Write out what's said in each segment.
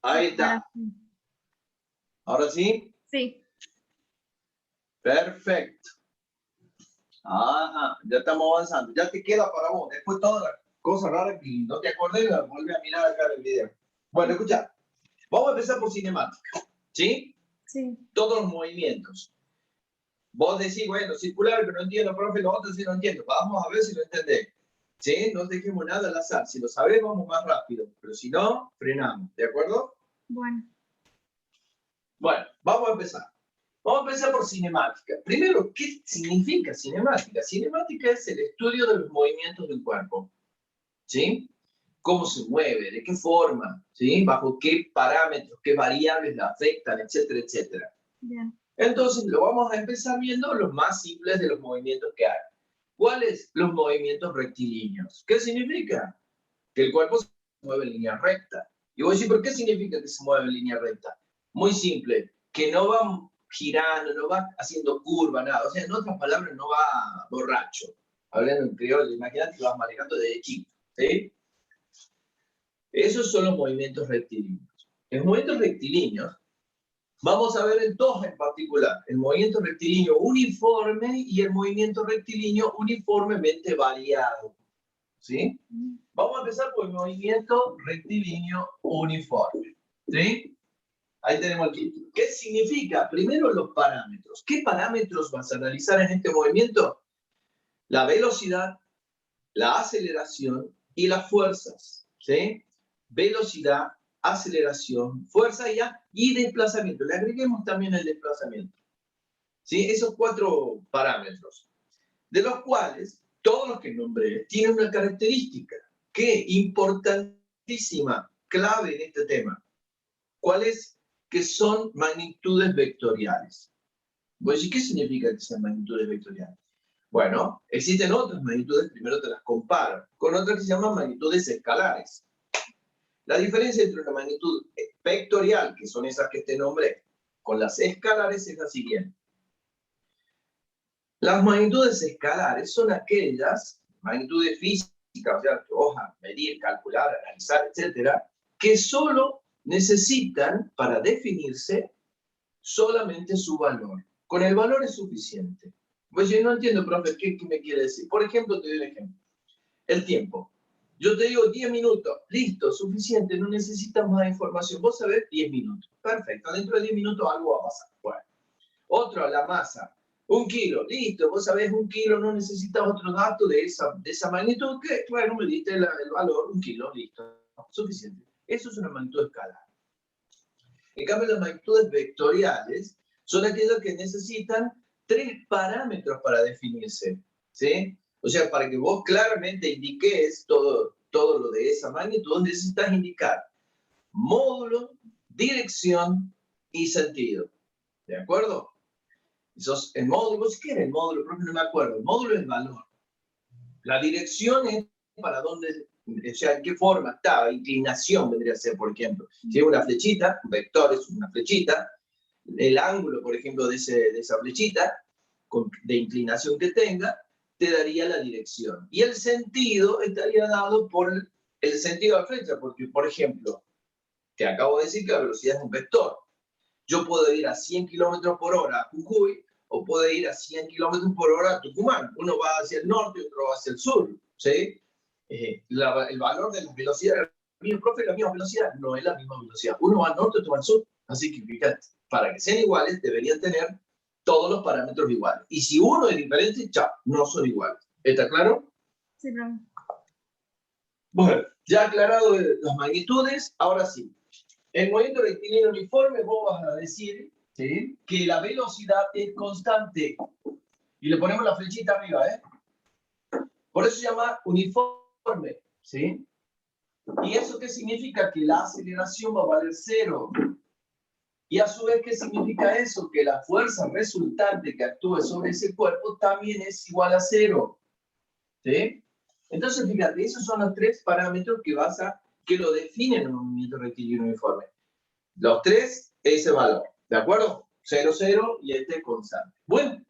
Ahí está. ¿Ahora sí? Sí. Perfecto. Ajá, ya estamos avanzando. Ya te queda para vos. Después todas las cosas raras que no te acordé, las vuelve a mirar acá en el video. Bueno, escucha. Vamos a empezar por cinemática. ¿Sí? Sí. Todos los movimientos. Vos decís, bueno, circular, pero no entiendo, profe, lo otro sí no entiendo. Vamos a ver si lo entendés. ¿Sí? No dejemos nada al azar. Si lo sabés, vamos más rápido. Pero si no, frenamos. ¿De acuerdo? Bueno. Bueno, vamos a empezar. Vamos a empezar por cinemática. Primero, ¿qué significa cinemática? Cinemática es el estudio de los movimientos del cuerpo. ¿Sí? Cómo se mueve, de qué forma, ¿sí? Bajo qué parámetros, qué variables la afectan, etcétera, etcétera. Bien. Entonces, lo vamos a empezar viendo los más simples de los movimientos que hay. ¿Cuáles? Los movimientos rectilíneos. ¿Qué significa? Que el cuerpo se mueve en línea recta. Y vos decís, ¿por qué significa que se mueve en línea recta? Muy simple, que no va girando, no va haciendo curva, nada. O sea, en otras palabras, no va borracho. Hablando en criollo, imagínate que vas manejando desde chico, ¿sí? Esos son los movimientos rectilíneos. Los movimientos rectilíneos, vamos a ver en dos en particular, el movimiento rectilíneo uniforme y el movimiento rectilíneo uniformemente variado. ¿Sí? Vamos a empezar por el movimiento rectilíneo uniforme. ¿Sí? Ahí tenemos el título. ¿Qué significa? Primero los parámetros. ¿Qué parámetros vas a analizar en este movimiento? La velocidad, la aceleración y las fuerzas. ¿Sí? Velocidad, aceleración, fuerza y desplazamiento. Le agreguemos también el desplazamiento. ¿Sí? Esos cuatro parámetros, de los cuales todos los que nombré tienen una característica que importantísima, clave en este tema. ¿Cuál es? Que son magnitudes vectoriales. Voy a decir, ¿qué significa que sean magnitudes vectoriales? Bueno, existen otras magnitudes, primero te las comparo, con otras que se llaman magnitudes escalares. La diferencia entre una magnitud vectorial, que son esas que te nombré, con las escalares es la siguiente. Las magnitudes escalares son aquellas magnitudes físicas, o sea, que vos a medir, calcular, analizar, etcétera, que solo necesitan para definirse solamente su valor. Con el valor es suficiente. Pues yo no entiendo, profe, ¿qué me quiere decir? Por ejemplo, te doy un ejemplo. El tiempo. Yo te digo 10 minutos, listo, suficiente, no necesitas más información. Vos sabés 10 minutos. Perfecto, dentro de 10 minutos algo va a pasar. Bueno. Otro, la masa. 1 kilo, listo, vos sabés 1 kilo, no necesitas otro dato de esa magnitud, que, bueno, me diste el valor, 1 kilo, listo, suficiente. Eso es una magnitud escalar. En cambio, las magnitudes vectoriales son aquellas que necesitan 3 parámetros para definirse, ¿sí? O sea, para que vos claramente indiques todo lo de esa magnitud, necesitas indicar módulo, dirección y sentido. ¿De acuerdo? El módulo, ¿qué era el módulo? Profe, no me acuerdo. El módulo es el valor. La dirección es para dónde, o sea, en qué forma está, inclinación vendría a ser, por ejemplo. Si es una flechita, un vector es una flechita, el ángulo, por ejemplo, de esa flechita, de inclinación que tenga, te daría la dirección. Y el sentido estaría dado por el sentido de la flecha, porque, por ejemplo, te acabo de decir que la velocidad es un vector. Yo puedo ir a 100 kilómetros por hora a Jujuy, o puedo ir a 100 kilómetros por hora a Tucumán. Uno va hacia el norte y otro va hacia el sur. ¿Sí? El valor de la velocidad, mi profe, la misma velocidad, no es la misma velocidad. Uno va al norte, otro va al sur. Así que fíjate, para que sean iguales, deberían tener todos los parámetros iguales. Y si uno es diferente, chao, no son iguales. ¿Está claro? Sí, profe. Bueno, ya aclarado las magnitudes, ahora sí. El movimiento rectilíneo uniforme, vos vas a decir, ¿sí?, que la velocidad es constante. Y le ponemos la flechita arriba, ¿eh? Por eso se llama uniforme, ¿sí? ¿Y eso qué significa? Que la aceleración va a valer 0. Y a su vez, ¿qué significa eso? Que la fuerza resultante que actúe sobre ese cuerpo también es igual a 0. ¿Sí? Entonces, fíjate, esos son los 3 parámetros que lo definen un movimiento rectilíneo uniforme. Los 3, ese valor, ¿de acuerdo? 0, 0 y este constante. Bueno,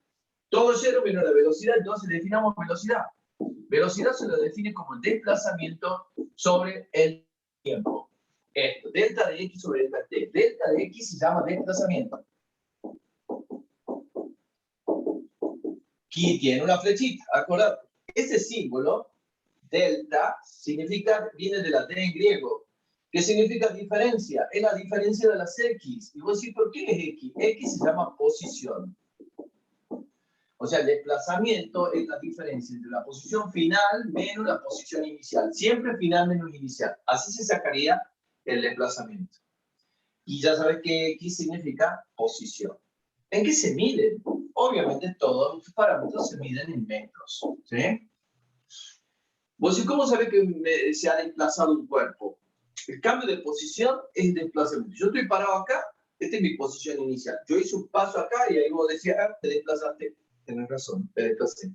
todo 0 menos la velocidad, entonces definamos velocidad. Velocidad se lo define como el desplazamiento sobre el tiempo. Esto, delta de x sobre delta de t. Delta de x se llama desplazamiento. Aquí tiene una flechita, acordate. Ese símbolo, delta, viene de la D en griego. ¿Qué significa diferencia? Es la diferencia de las X. Y vos decís, ¿por qué es X? X se llama posición. O sea, el desplazamiento es la diferencia entre la posición final menos la posición inicial. Siempre final menos inicial. Así se sacaría el desplazamiento. Y ya sabes que X significa posición. ¿En qué se miden? Obviamente todos los parámetros se miden en metros. ¿Sí? ¿Vos decís, cómo sabés que se ha desplazado un cuerpo? El cambio de posición es desplazamiento. Yo estoy parado acá, esta es mi posición inicial. Yo hice un paso acá y ahí vos decías, te desplazaste. Tenés razón, te desplacé.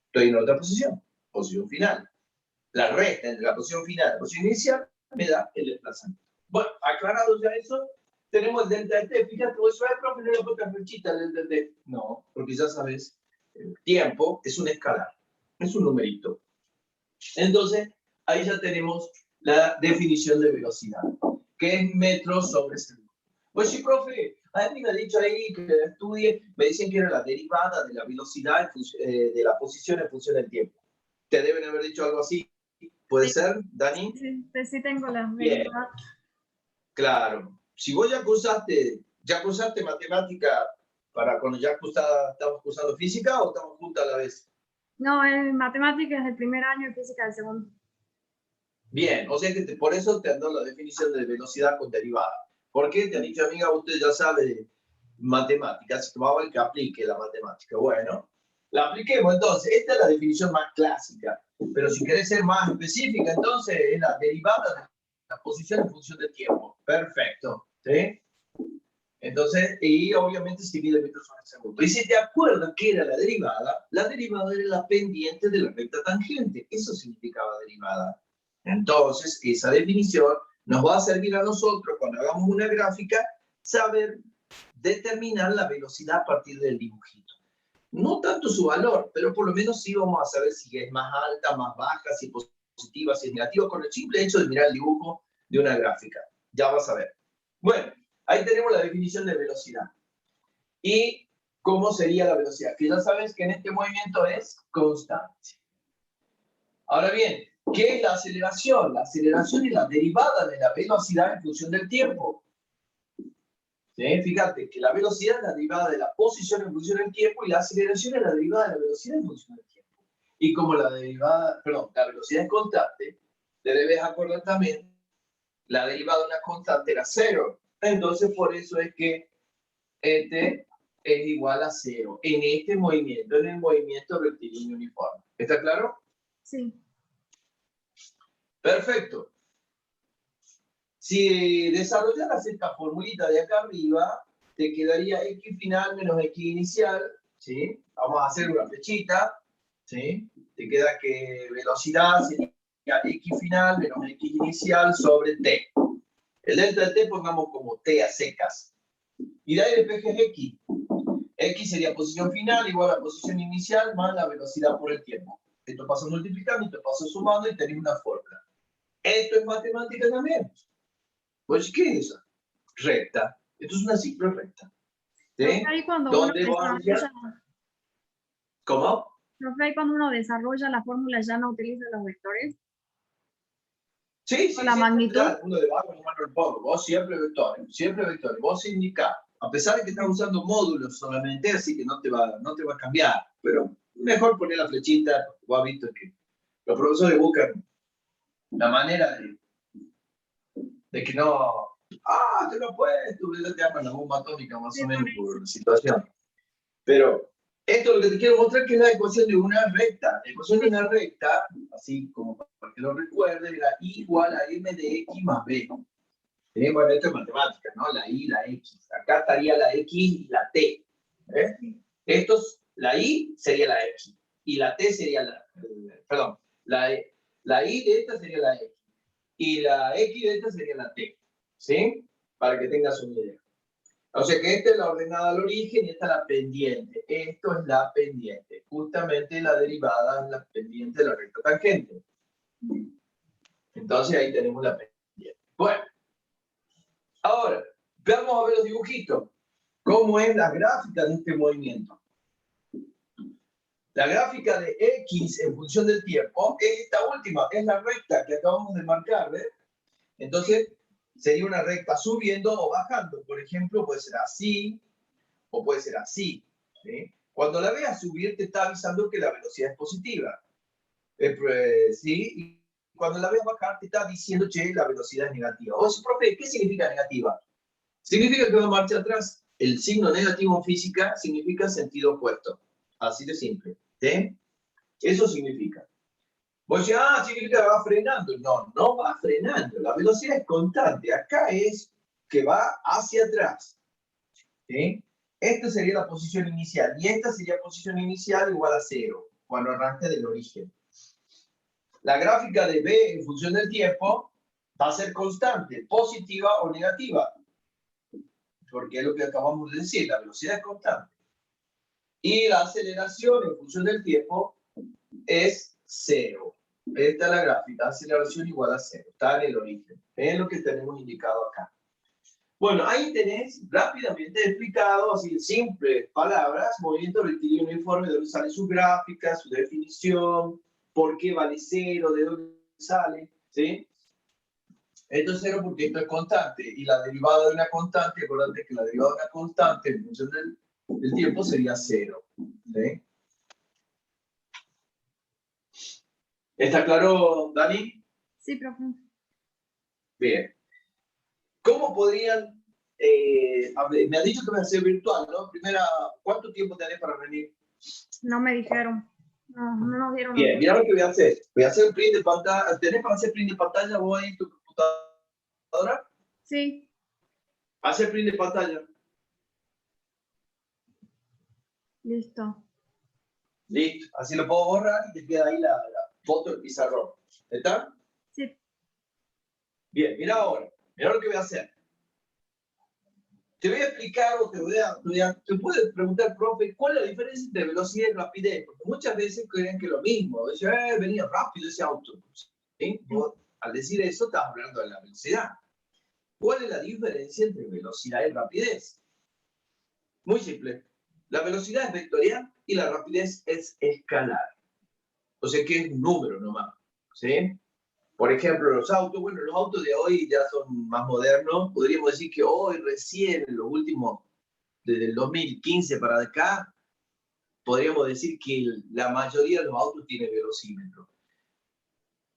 Estoy en otra posición final. La resta entre la posición final y la posición inicial me da el desplazamiento. Bueno, aclarado ya eso, tenemos el delta de t. Fíjate, vos sabés, profe, no le pongas flechita al delta de t. No, porque ya sabes, el tiempo es un escalar, es un numerito. Entonces, ahí ya tenemos la definición de velocidad, que es metros sobre segundo. Pues sí, profe, a mí me ha dicho ahí que estudie, me dicen que era la derivada de la velocidad de la posición en función del tiempo. ¿Te deben haber dicho algo así? ¿Puede ser, Dani? Sí, tengo la Bien, claro. Si vos ya cursaste matemática para cuando ya estamos cursando física o estamos juntas a la vez? No, en matemáticas del primer año y física del segundo. Bien, o sea que por eso te han dado la definición de velocidad con derivada. ¿Por qué? Te han dicho, amiga, usted ya sabe de matemáticas, que va a que aplique la matemática. Bueno, la apliquemos entonces. Esta es la definición más clásica, pero si querés ser más específica, entonces es la derivada de la posición en función del tiempo. Perfecto, ¿sí? Entonces, y obviamente se mide metros sobre segundo. Y si te acuerdas qué era la derivada era la pendiente de la recta tangente. Eso significaba derivada. Entonces, esa definición nos va a servir a nosotros, cuando hagamos una gráfica, saber determinar la velocidad a partir del dibujito. No tanto su valor, pero por lo menos sí vamos a saber si es más alta, más baja, si es positiva, si es negativa, con el simple hecho de mirar el dibujo de una gráfica. Ya vas a ver. Bueno, ahí tenemos la definición de velocidad. ¿Y cómo sería la velocidad? Que ya sabes que en este movimiento es constante. Ahora bien, ¿qué es la aceleración? La aceleración es la derivada de la velocidad en función del tiempo. ¿Sí? Fíjate que la velocidad es la derivada de la posición en función del tiempo y la aceleración es la derivada de la velocidad en función del tiempo. Y como la velocidad es constante, te debes acordar también, la derivada de una constante era 0. Entonces, por eso es que este es igual a 0 en este movimiento, en el movimiento rectilíneo uniforme. ¿Está claro? Sí. Perfecto. Si desarrollaras esta formulita de acá arriba, te quedaría x final menos x inicial, ¿sí? Vamos a hacer una flechita, ¿sí? Te queda que velocidad sería x final menos x inicial sobre t. El delta de t pongamos como t a secas. Y de ahí despejes x. X sería posición final igual a posición inicial más la velocidad por el tiempo. Esto pasa multiplicando, esto pasa sumando y tenés una fórmula. Esto es matemática también. Pues, ¿qué es eso? Recta. Esto es una ciclo recta. ¿Sí? Ahí cuando ¿Dónde vamos a decir? ¿Cómo? Profe, ahí cuando uno desarrolla la fórmula ya no utiliza los vectores. Sí, sí, La sí. magnitud. Uno de bajo, uno el poco. Vos siempre vectores, siempre vectores. Vos indicás. A pesar de que estás usando módulos solamente, así que no te va a cambiar. Pero mejor poner la flechita, porque vos has visto que los profesores buscan la manera de que no... te lo puedes, tú te llaman la bomba atómica más o menos por la situación. Pero esto es lo que te quiero mostrar, que es la ecuación de una recta. La ecuación de una recta, así como para que lo recuerden, era igual a m de x más b. Bueno, esto es matemática, ¿no? La y, la x. Acá estaría la x y la t. La y sería la x. Y la t sería la y de esta sería la x. Y la x de esta sería la t. ¿Sí? Para que tengas una idea. O sea que esta es la ordenada al origen y esta es la pendiente. Esto es la pendiente. Justamente la derivada es la pendiente de la recta tangente. Entonces ahí tenemos la pendiente. Bueno, Ahora, vamos a ver los dibujitos. ¿Cómo es la gráfica de este movimiento? La gráfica de X en función del tiempo es esta última, es la recta que acabamos de marcar, ¿ves? Entonces, sería una recta subiendo o bajando. Por ejemplo, puede ser así o puede ser así, ¿sí? Cuando la veas subir, te está avisando que la velocidad es positiva. ¿Sí? Y cuando la veas bajar, te está diciendo que la velocidad es negativa. O sea, profe, ¿qué significa negativa? Significa que va marcha atrás. El signo negativo en física significa sentido opuesto. Así de simple. ¿Sí? Eso significa. Vos decís, significa que va frenando. No, no va frenando. La velocidad es constante. Acá es que va hacia atrás. ¿Sí? Esta sería la posición inicial. Y esta sería posición inicial igual a 0, cuando arranca del origen. La gráfica de B en función del tiempo va a ser constante, positiva o negativa. Porque es lo que acabamos de decir, la velocidad es constante. Y la aceleración en función del tiempo es 0. Esta es la gráfica, aceleración igual a 0. Está en el origen. Es lo que tenemos indicado acá. Bueno, ahí tenés rápidamente explicado, así en simples palabras, movimiento rectilíneo uniforme, de dónde sale su gráfica, su definición, por qué vale 0, de dónde sale, ¿sí? Esto es 0 porque esto es constante, y la derivada de una constante, acuérdate que la derivada de una constante en función del tiempo sería 0, ¿sí? ¿Está claro, Dani? Sí, profe. Bien. ¿Cómo podrían, me has dicho que va a ser virtual, ¿no? Primera, ¿cuánto tiempo tenés para venir? No me dijeron. No, no nos dieron. Bien, mira lo que voy a hacer. Voy a hacer un print de pantalla. ¿Tenés para hacer print de pantalla vos ahí en tu computadora? Sí. Hacer print de pantalla. Listo. Listo. Así lo puedo borrar y te queda ahí la foto del pizarrón. ¿Está? Sí. Bien, mira ahora. Mira lo que voy a hacer. Te voy a explicar o te puedes preguntar, profe, ¿cuál es la diferencia entre velocidad y rapidez? Porque muchas veces creen que es lo mismo. Dicen, venía rápido ese auto. ¿Sí? Vos, al decir eso, estás hablando de la velocidad. ¿Cuál es la diferencia entre velocidad y rapidez? Muy simple. La velocidad es vectorial y la rapidez es escalar. O sea que es un número nomás. ¿Sí? Por ejemplo, los autos, bueno, los autos de hoy ya son más modernos. Podríamos decir que hoy recién, en los últimos, desde el 2015 para acá, podríamos decir que la mayoría de los autos tienen velocímetro.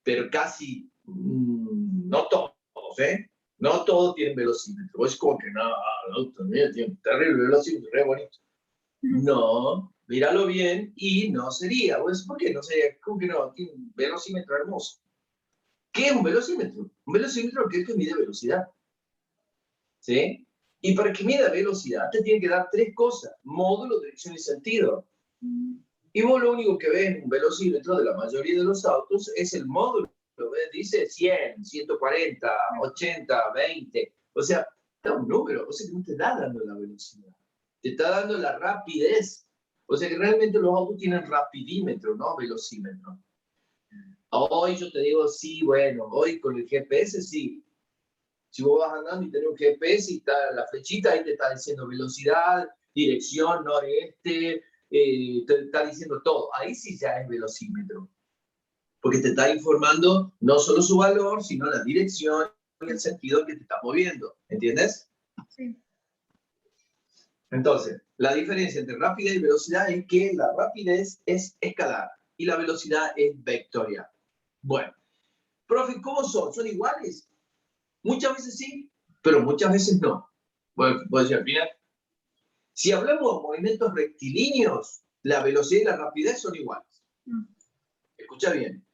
Pero casi, no todos, ¿eh? No todos tienen velocímetro. Es como que no, el auto mío tiene un terrible velocímetro, re bonito. No, míralo bien y no sería. Pues, ¿por qué no sería? ¿Cómo que no? Tiene un velocímetro hermoso. ¿Qué es un velocímetro? Un velocímetro es que mide velocidad. ¿Sí? Y para que mida velocidad te tiene que dar tres cosas: módulo, dirección y sentido. Y vos lo único que ves en un velocímetro de la mayoría de los autos es el módulo. ¿Ves? Dice 100, 140, 80, 20. O sea, da un número. O sea que no te está dando la velocidad. Te está dando la rapidez. O sea que realmente los autos tienen rapidímetro, no velocímetro. Hoy yo te digo, sí, bueno, hoy con el GPS sí. Si vos vas andando y tenés un GPS y está la flechita, ahí te está diciendo velocidad, dirección, noreste, te está diciendo todo. Ahí sí ya es velocímetro. Porque te está informando no solo su valor, sino la dirección y el sentido que te está moviendo. ¿Entiendes? Sí. Entonces, la diferencia entre rapidez y velocidad es que la rapidez es escalar y la velocidad es vectorial. Bueno, profe, ¿cómo son? ¿Son iguales? Muchas veces sí, pero muchas veces no. Bueno, puedo decir, mira, si hablamos de movimientos rectilíneos, la velocidad y la rapidez son iguales. Escucha bien.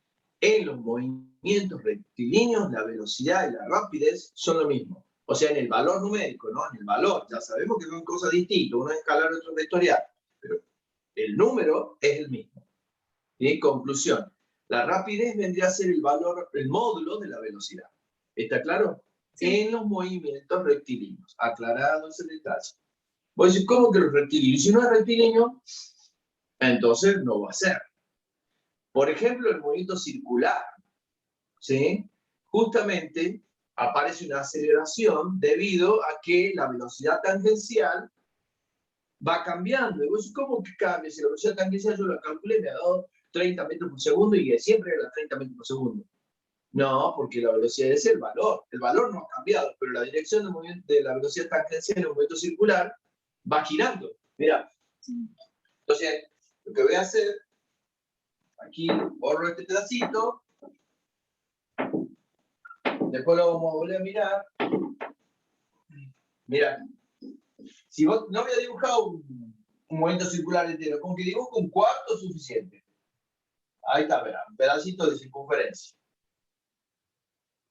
En los movimientos rectilíneos, la velocidad y la rapidez son lo mismo. O sea, en el valor numérico, ¿no? En el valor, ya sabemos que son cosas distintas, uno es escalar, otro es vectorial, pero el número es el mismo. ¿Sí? Conclusión. La rapidez vendría a ser el valor, el módulo de la velocidad. ¿Está claro? Sí. En los movimientos rectilíneos, aclarado ese detalle. Voy a decir, ¿cómo que los rectilíneos? Si no es rectilíneo, entonces no va a ser. Por ejemplo, el movimiento circular, ¿sí? Justamente aparece una aceleración debido a que la velocidad tangencial va cambiando. Y vos, ¿cómo que cambia? Si la velocidad tangencial yo la calculé, me ha dado 30 metros por segundo y siempre era 30 metros por segundo. No, porque la velocidad es el valor. El valor no ha cambiado, pero la dirección del movimiento de la velocidad tangencial en un movimiento circular va girando. Mira. Entonces, lo que voy a hacer, aquí borro este pedacito, después lo vamos a volver a mirar. Mira, si vos no voy a dibujar un movimiento circular entero, con que dibujo un cuarto es suficiente. Ahí está, verá, un pedacito de circunferencia.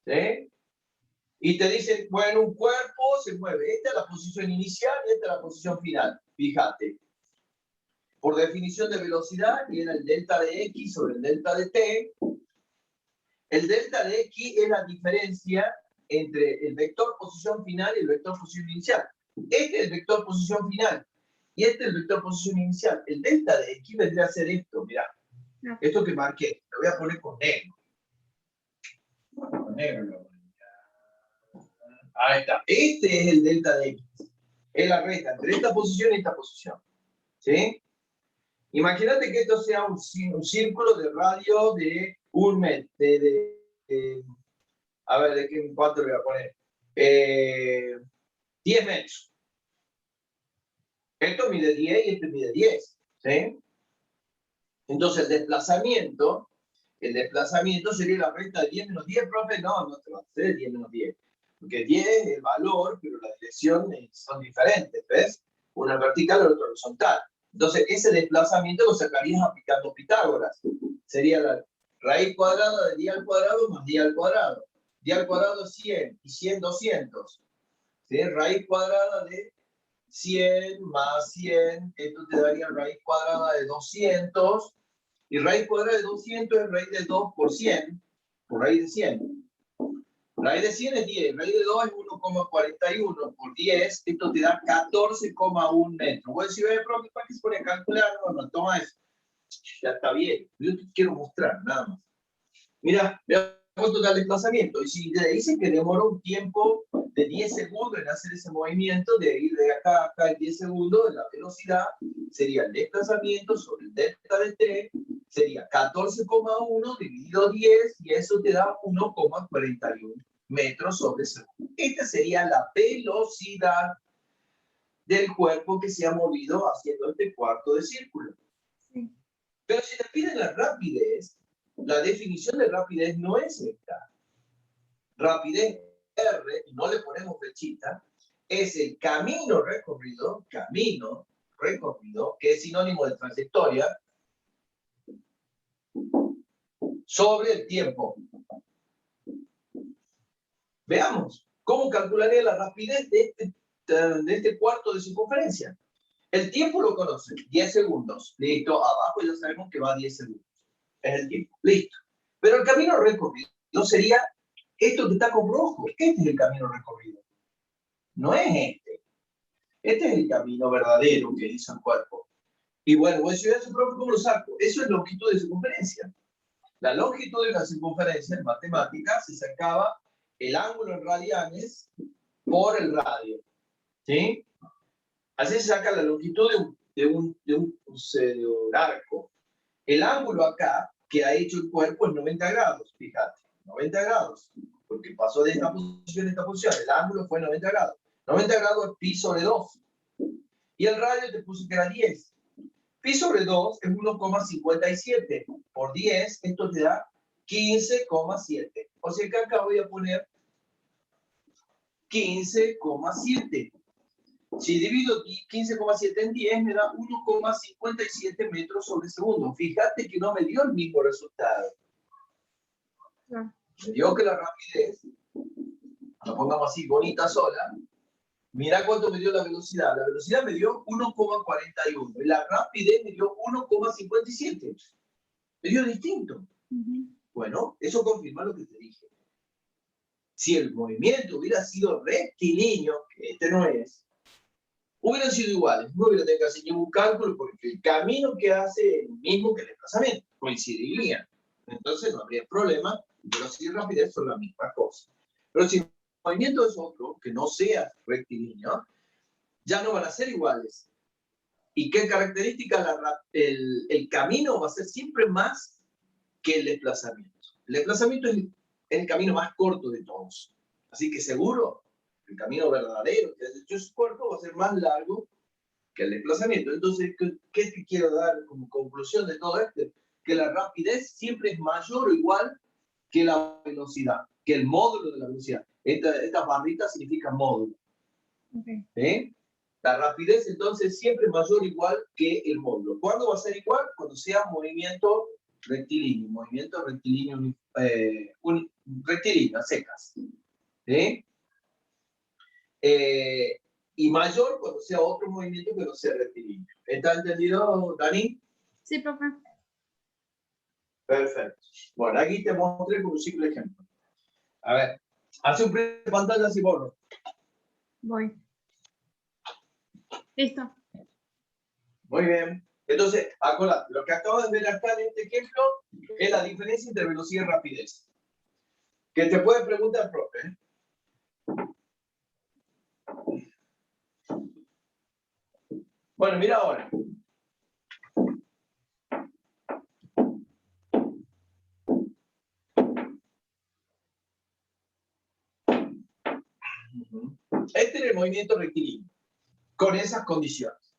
¿Sí? Y te dice, bueno, un cuerpo se mueve. Esta es la posición inicial y esta es la posición final. Fíjate. Por definición de velocidad, que era el delta de x sobre el delta de t. El delta de x es la diferencia entre el vector posición final y el vector posición inicial. Este es el vector posición final y este es el vector posición inicial. El delta de x vendría a ser esto, mirá. Esto que marqué, lo voy a poner con negro. Con negro. Ahí está. Este es el delta de x. Es la recta entre esta posición y esta posición. ¿Sí? Imagínate que esto sea un círculo de radio de 1 metro. A ver, ¿de cuánto le voy a poner? 10 metros. Esto mide 10 y esto mide 10. ¿Sí? Entonces el desplazamiento sería la recta de 10 menos 10, profe. No, no te va a hacer 10 menos 10. Porque 10 es el valor, pero la dirección son diferentes, ¿ves? Una vertical y otra horizontal. Entonces, ese desplazamiento lo sacarías aplicando Pitágoras. Sería la raíz cuadrada de día al cuadrado más día al cuadrado. Día al cuadrado es 100 y 100, 200. ¿Sí? Raíz cuadrada de 100 más 100, esto te daría raíz cuadrada de 200. Y raíz cuadrada de 200 es raíz de 2 por 100, por raíz de 100. Raíz de 100 es 10, raíz de 2 es 1,41 por 10, esto te da 14,1 metros. Voy a decir, profe, ¿para qué se pone a calcular? No, toma eso. Ya está bien, yo te quiero mostrar, nada más. Mira, cuánto da el desplazamiento. Y si te dicen que demora un tiempo de 10 segundos en hacer ese movimiento, de ir de acá a acá en 10 segundos, la velocidad sería el desplazamiento sobre el delta de t, sería 14,1 dividido 10, y eso te da 1,41 metros sobre segundo. Esta sería la velocidad del cuerpo que se ha movido haciendo este cuarto de círculo. Sí. Pero si te piden la rapidez, la definición de rapidez no es esta. Rapidez R, y no le ponemos flechita, es el camino recorrido, que es sinónimo de trayectoria, sobre el tiempo. Veamos, ¿cómo calcularía la rapidez de este cuarto de circunferencia? El tiempo lo conocen, 10 segundos. Listo, abajo ya sabemos que va a 10 segundos. Es el tiempo, listo. Pero el camino recorrido sería esto que está con rojo. Este es el camino recorrido. No es este. Este es el camino verdadero que hizo el cuerpo. Y bueno, voy a decir, ¿cómo lo saco? Eso es longitud de circunferencia. La longitud de una circunferencia en matemáticas se sacaba el ángulo en radianes por el radio. ¿Sí? Así se saca la longitud de un arco. El ángulo acá que ha hecho el cuerpo es 90 grados, fíjate, 90 grados, porque pasó de esta posición a esta posición, el ángulo fue 90 grados. 90 grados es pi sobre 2. Y el radio te puse que era 10. Pi sobre 2 es 1,57. Por 10, esto te da 15,7. O sea que acá voy a poner 15,7. Si divido 15,7 en 10, me da 1,57 metros sobre segundo. Fíjate que no me dio el mismo resultado. No. Me dio que la rapidez, la pongamos así, bonita sola. Mira cuánto me dio la velocidad. La velocidad me dio 1,41. Y la rapidez me dio 1,57. Me dio distinto. Bueno, eso confirma lo que te dije. Si el movimiento hubiera sido rectilíneo, que este no es, hubieran sido iguales. No hubiera tenido que hacer ningún cálculo porque el camino que hace es el mismo que el desplazamiento. Coincidirían. Entonces no habría problema. Velocidad y rapidez son la misma cosa. Pero si el movimiento es otro, que no sea rectilíneo, ya no van a ser iguales. ¿Y qué característica? El camino va a ser siempre más que el desplazamiento. El desplazamiento es el camino más corto de todos. Así que seguro, el camino verdadero, que de hecho es corto, va a ser más largo que el desplazamiento. Entonces, ¿qué te quiero dar como conclusión de todo esto? Que la rapidez siempre es mayor o igual que la velocidad, que el módulo de la velocidad. Estas barritas significan módulo. Okay. ¿Eh? La rapidez entonces siempre es mayor o igual que el módulo. ¿Cuándo va a ser igual? Cuando sea movimiento rectilíneo, rectilíneo, a secas. Y mayor cuando sea otro movimiento que no sea rectilíneo. ¿Está entendido, Dani? Sí, profe. Perfecto. Bueno, aquí te mostré como un simple ejemplo. A ver, hace un print de pantalla si borro. Voy. Listo. Muy bien. Entonces, acordate, lo que acabo de ver acá en este ejemplo es la diferencia entre velocidad y rapidez. Que te puede preguntar, profe. Bueno, mira ahora. Este es el movimiento rectilíneo, con esas condiciones.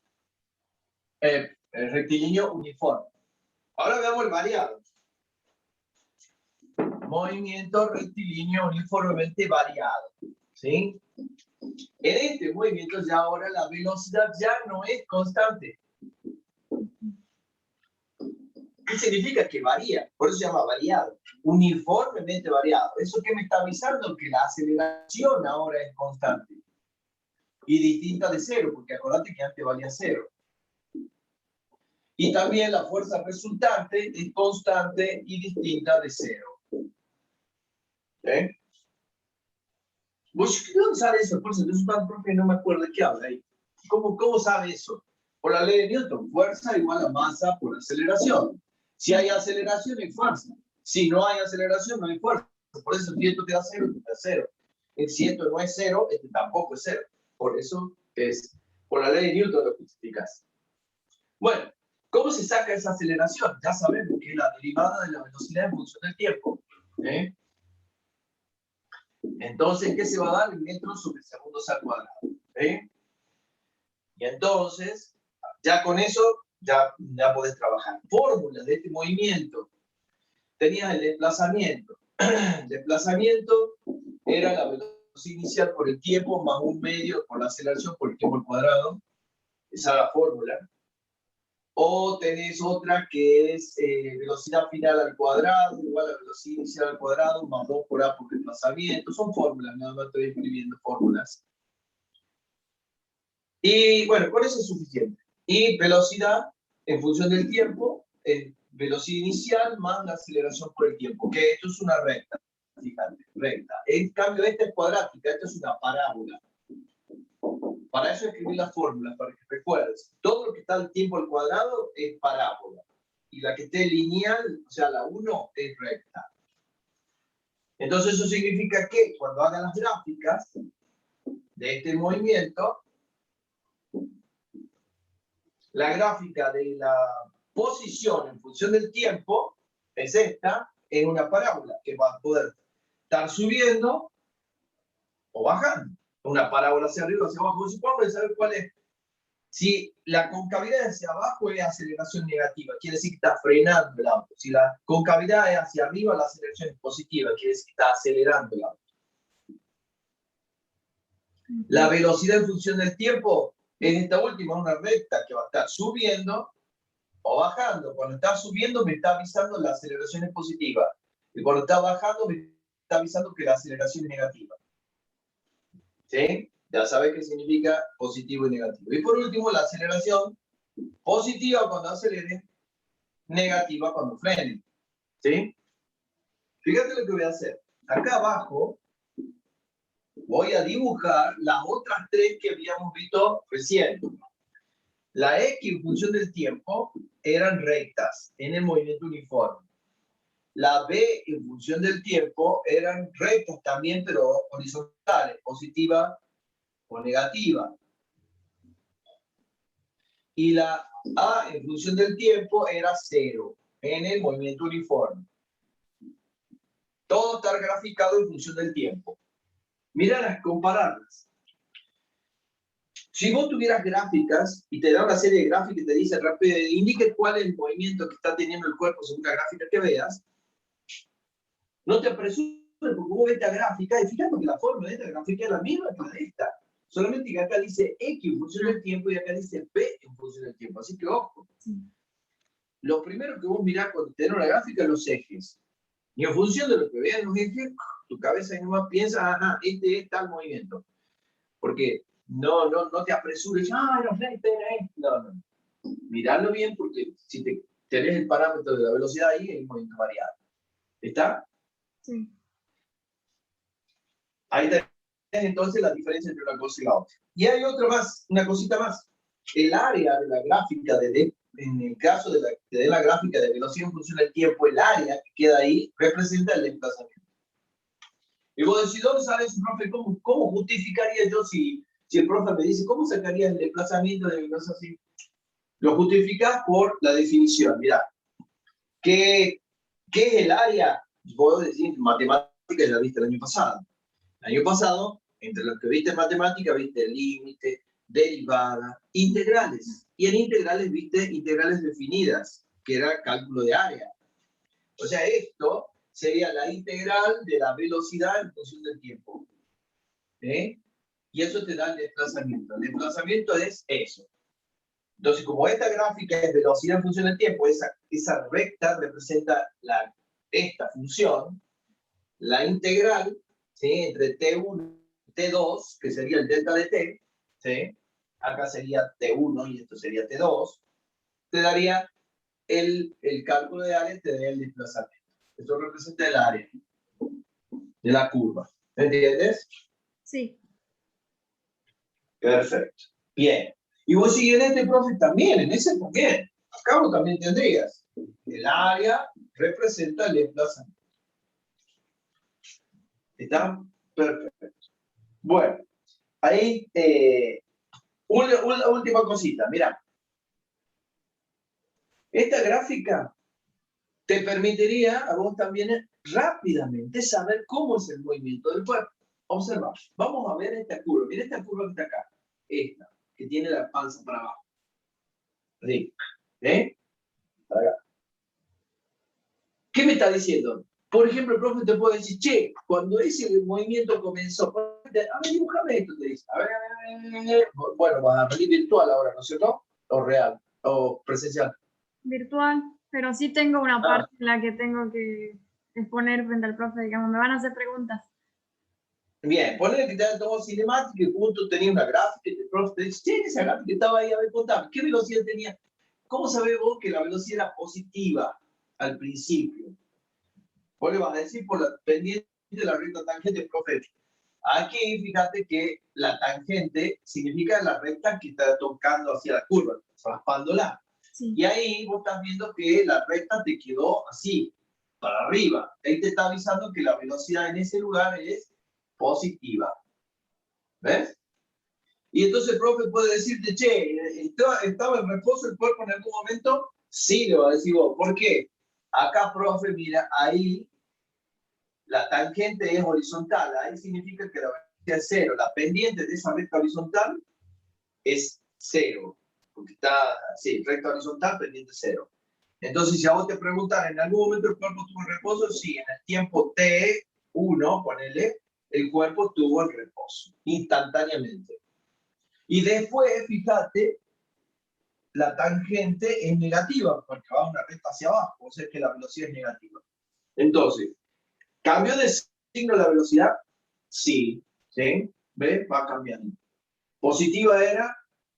El rectilíneo uniforme. Ahora veamos el variado. Movimiento rectilíneo uniformemente variado. ¿Sí? En este movimiento ya ahora la velocidad ya no es constante. ¿Qué significa? Que varía. Por eso se llama variado. Uniformemente variado. ¿Eso qué me está avisando? Que la aceleración ahora es constante. Y distinta de cero, porque acordate que antes valía cero. Y también la fuerza resultante es constante y distinta de cero. ¿Eh? ¿De dónde sale eso? Por eso es un profe, no me acuerdo de qué habla ahí. ¿Cómo sabe eso? Por la ley de Newton. Fuerza igual a masa por aceleración. Si hay aceleración, hay fuerza. Si no hay aceleración, no hay fuerza. Por eso si esto te da cero, te da cero. Si esto no es cero, este tampoco es cero. Por eso es por la ley de Newton lo justificas. Bueno, ¿cómo se saca esa aceleración? Ya sabemos que es la derivada de la velocidad en función del tiempo. ¿Eh? Entonces, ¿qué se va a dar? Metros sobre segundos al cuadrado. ¿Eh? Y entonces, ya con eso, ya podés trabajar. Fórmulas de este movimiento. Tenías el desplazamiento. El desplazamiento era la velocidad inicial por el tiempo más un medio por la aceleración por el tiempo al cuadrado. Esa es la fórmula. O tenés otra que es velocidad final al cuadrado igual a velocidad inicial al cuadrado más 2 por A por desplazamiento. Son fórmulas, nada más estoy escribiendo fórmulas. Y bueno, con eso es suficiente. Y velocidad en función del tiempo, velocidad inicial más la aceleración por el tiempo, que esto es una recta, fíjate, recta. En cambio, esta es cuadrática, esta es una parábola. Para eso escribí las fórmulas, para que recuerdes. Todo lo que está al tiempo al cuadrado es parábola. Y la que esté lineal, o sea, la 1 es recta. Entonces eso significa que cuando hagan las gráficas de este movimiento, la gráfica de la posición en función del tiempo es esta, en una parábola que va a poder estar subiendo o bajando. Una parábola hacia arriba o hacia abajo. Supongamos saber cuál es. Si la concavidad hacia abajo es aceleración negativa, quiere decir que está frenando el auto. Si la concavidad es hacia arriba, la aceleración es positiva, quiere decir que está acelerando el auto. La velocidad en función del tiempo, en esta última, una recta que va a estar subiendo o bajando. Cuando está subiendo me está avisando la aceleración es positiva. Y cuando está bajando me está avisando que la aceleración es negativa. ¿Sí? Ya sabes qué significa positivo y negativo. Y por último, la aceleración positiva cuando acelere, negativa cuando frene. ¿Sí? Fíjate lo que voy a hacer. Acá abajo voy a dibujar las otras tres que habíamos visto recién. La X en función del tiempo eran rectas en el movimiento uniforme. La B en función del tiempo eran rectas también, pero horizontales, positiva o negativa. Y la A en función del tiempo era 0 en el movimiento uniforme. Todo está graficado en función del tiempo. Míralas, compararlas. Si vos tuvieras gráficas y te da una serie de gráficas y te dice rápido, indique cuál es el movimiento que está teniendo el cuerpo según la gráfica que veas, no te apresures porque vos ves esta gráfica y fíjate que la forma de esta gráfica es la misma que la de esta. Solamente que acá dice X en función del tiempo y acá dice P en función del tiempo. Así que ojo. Lo primero que vos mirás cuando tenés una gráfica es los ejes. Y en función de lo que vean los ejes, tu cabeza nomás piensa, ajá, este es tal movimiento. Porque no te apresures, no sé, espera, no. Mirarlo bien porque si tenés el parámetro de la velocidad ahí, es un movimiento variable. ¿Está? Sí. Ahí tenés entonces la diferencia entre una cosa y la otra. Y hay otra más, una cosita más. El área de la gráfica, en el caso de la gráfica de velocidad en función del tiempo, el área que queda ahí representa el desplazamiento. Y vos decís, ¿dónde sale eso, profe? ¿Cómo justificaría yo si el profe me dice, ¿cómo sacaría el desplazamiento de velocidad así? Lo justificás por la definición. Mirá, ¿qué es el área? Vos decís, matemática ya viste el año pasado. El año pasado, entre los que viste en matemática, viste límite, derivada, integrales. Y en integrales viste integrales definidas, que era cálculo de área. O sea, esto sería la integral de la velocidad en función del tiempo. ¿Eh? Y eso te da el desplazamiento. El desplazamiento es eso. Entonces, como esta gráfica es velocidad en función del tiempo, esa recta representa esta función, la integral, ¿sí? Entre T1 y T2, que sería el delta de T, ¿sí? Acá sería T1 y esto sería T2, te daría el cálculo de área, te daría el desplazamiento. Esto representa el área de la curva. ¿Entiendes? Sí. Perfecto. Bien. Y vos si en este, profe, también, en ese también. Acá vos también tendrías. El área representa el desplazamiento. ¿Está? Perfecto. Bueno, ahí una última cosita. Mira, esta gráfica te permitiría a vos también rápidamente saber cómo es el movimiento del cuerpo. Observa, vamos a ver esta curva. Mira esta curva que está acá. Esta, que tiene la panza para abajo. Así. ¿Eh? Para acá. ¿Qué me está diciendo? Por ejemplo, el profe te puede decir, che, cuando ese movimiento comenzó, a ver, dibújame esto, te dice. A ver. Bueno, vas a venir virtual ahora, ¿no es cierto? O real, o presencial. Virtual, pero sí tengo una parte en la que tengo que exponer frente al profe, digamos, me van a hacer preguntas. Bien, ponle que te han tomado cinemática y junto tenía una gráfica y el profe te dice, che, esa gráfica estaba ahí, a ver, contame, ¿qué velocidad tenía? ¿Cómo sabés vos que la velocidad era positiva al principio? Vos le vas a decir por la pendiente de la recta tangente, profe. Aquí, fíjate que la tangente significa la recta que está tocando hacia la curva, raspándola. Sí. Y ahí vos estás viendo que la recta te quedó así, para arriba. Ahí te está avisando que la velocidad en ese lugar es positiva. ¿Ves? Y entonces el profe puede decirte, che, ¿estaba en reposo el cuerpo en algún momento? Sí, le va a decir vos. ¿Por qué? Acá, profe, mira, ahí la tangente es horizontal. Ahí significa que la velocidad es cero. La pendiente de esa recta horizontal es cero. Porque está, sí, recta horizontal, pendiente cero. Entonces, si a vos te preguntan, ¿en algún momento el cuerpo estuvo en reposo? Sí, en el tiempo T1, ponele, el cuerpo estuvo en reposo, instantáneamente. Y después, fíjate, la tangente es negativa, porque va una recta hacia abajo, o sea que la velocidad es negativa. Entonces, ¿cambio de signo la velocidad? Sí, ¿sí? ¿Ves? Va cambiando. Positiva era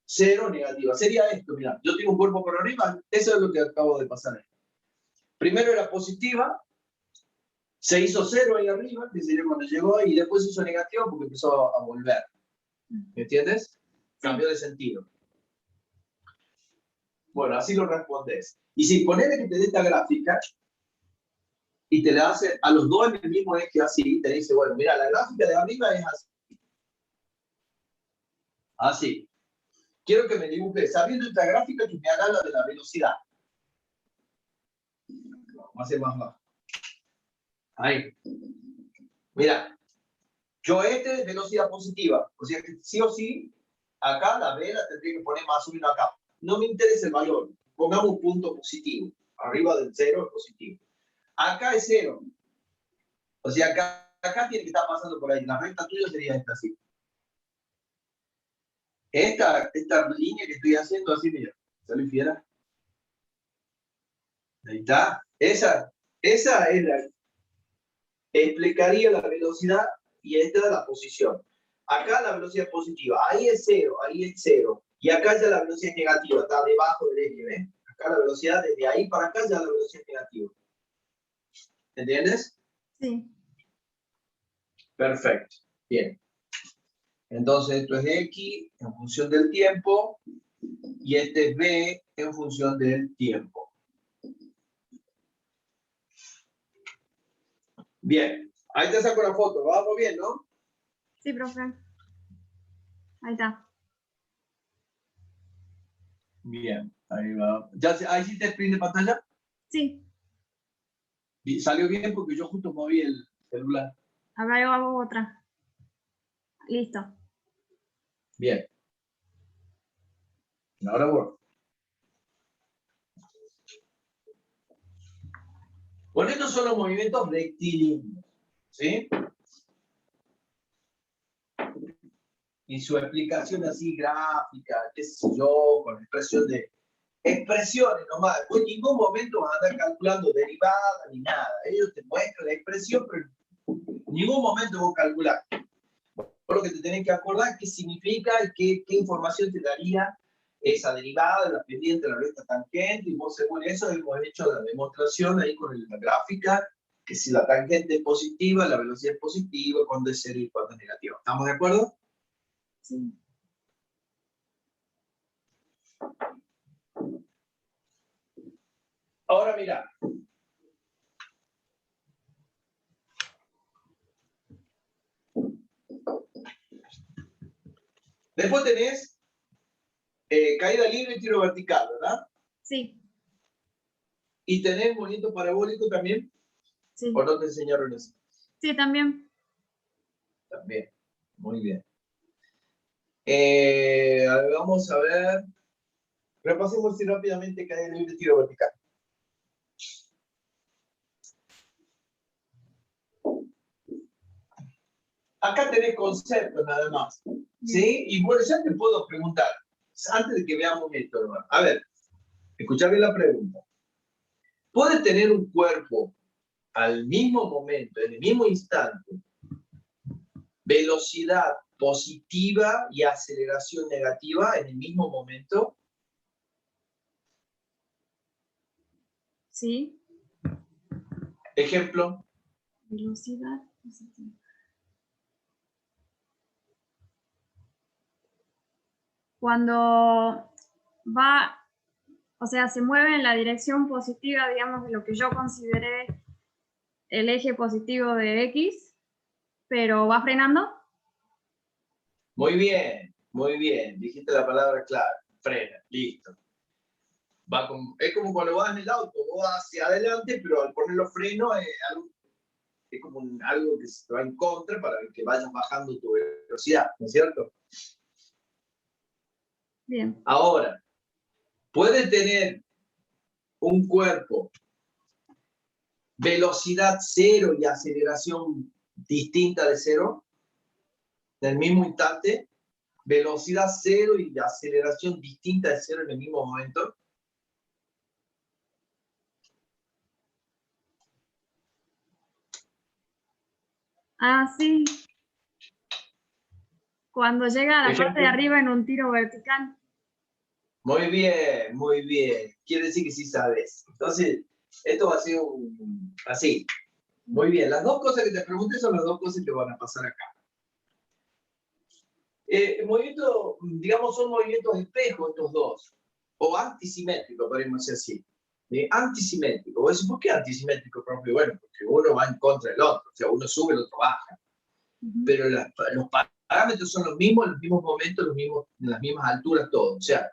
0, negativa. Sería esto, mira, yo tengo un cuerpo por arriba, eso es lo que acabo de pasar ahí. Primero era positiva, se hizo 0 ahí arriba, que sería cuando llegó, y después se hizo negativo porque empezó a volver. ¿Me entiendes? Cambio de sentido. Bueno, así lo respondes. Y si ponele que te dé esta gráfica, y te la hace a los dos en el mismo eje así, te dice, bueno, mira, la gráfica de arriba es así. Así. Quiero que me dibujes, sabiendo esta gráfica, que me haga la de la velocidad. Vamos a hacer más bajo. Ahí. Mira, yo este es velocidad positiva, o sea que sí o sí, acá la B la tendría que poner más o menos acá. No me interesa el valor, pongamos un punto positivo, arriba del 0 es positivo. Acá es 0, o sea acá tiene que estar pasando por ahí, la recta tuya sería esta así. Esta línea que estoy haciendo así, mira, ¿sale fiera? Ahí está, esa es la, explicaría la velocidad y esta es la posición. Acá la velocidad positiva, ahí es 0, y acá ya la velocidad es negativa, está debajo del eje, ¿ves? Acá la velocidad, desde ahí para acá ya la velocidad es negativa. ¿Entiendes? Sí. Perfecto, bien. Entonces esto es X en función del tiempo, y este es B en función del tiempo. Bien, ahí te saco la foto, vamos bien, ¿no? Sí, profe. Ahí está. Bien, ahí va. ¿Ahí sí te sprint de pantalla? Sí. Salió bien porque yo justo moví el celular. Ahora yo hago otra. Listo. Bien. Ahora bueno. Bueno, estos son los movimientos rectilíneos, ¿sí? Y su explicación así gráfica, qué sé yo, con expresión de expresiones nomás. Pues en ningún momento vas a andar calculando derivadas ni nada. Ellos te muestran la expresión, pero en ningún momento vos calculás. Por lo que te tenés que acordar qué significa y qué información te daría esa derivada, la pendiente, la recta tangente, y vos según eso hemos hecho la demostración ahí con la gráfica, que si la tangente es positiva, la velocidad es positiva, cuando es cero y cuando es negativa. ¿Estamos de acuerdo? Sí. Ahora mira. Después tenés caída libre y tiro vertical, ¿verdad? Sí. ¿Y tenés movimiento parabólico también? Sí. ¿O no te enseñaron eso? Sí, también. También. Muy bien. Vamos a ver. Repasemos así rápidamente caída libre y tiro vertical. Acá tenés conceptos nada más. ¿Sí? Y bueno, ya te puedo preguntar, antes de que veamos esto, hermano. A ver, escucha bien la pregunta. ¿Puede tener un cuerpo al mismo momento, en el mismo instante, velocidad positiva y aceleración negativa en el mismo momento? Sí. Ejemplo. Velocidad positiva. Cuando va, o sea, se mueve en la dirección positiva, digamos, de lo que yo consideré el eje positivo de X, pero va frenando. Muy bien. Dijiste la palabra clave. Frena, listo. Es como cuando vas en el auto, vos vas hacia adelante, pero al poner los frenos es como algo que se va en contra para que vayas bajando tu velocidad, ¿no es cierto? Bien. Ahora, puede tener un cuerpo velocidad cero y aceleración distinta de cero, en el mismo instante, velocidad cero y aceleración distinta de cero en el mismo momento. Ah, sí. Cuando llega a la parte de arriba en un tiro vertical. Muy bien. Quiere decir que sí sabes. Entonces, esto va a ser así. Muy bien. Las dos cosas que te pregunté son las dos cosas que van a pasar acá. Movimiento, digamos, son movimientos espejos estos dos. O antisimétricos, podríamos decir así. Antisimétrico. Vos decís, ¿por qué antisimétrico, profe? Bueno, porque uno va en contra del otro, o sea, uno sube, el otro baja. Pero los parámetros son los mismos, en los mismos momentos, en las mismas alturas, todo. O sea,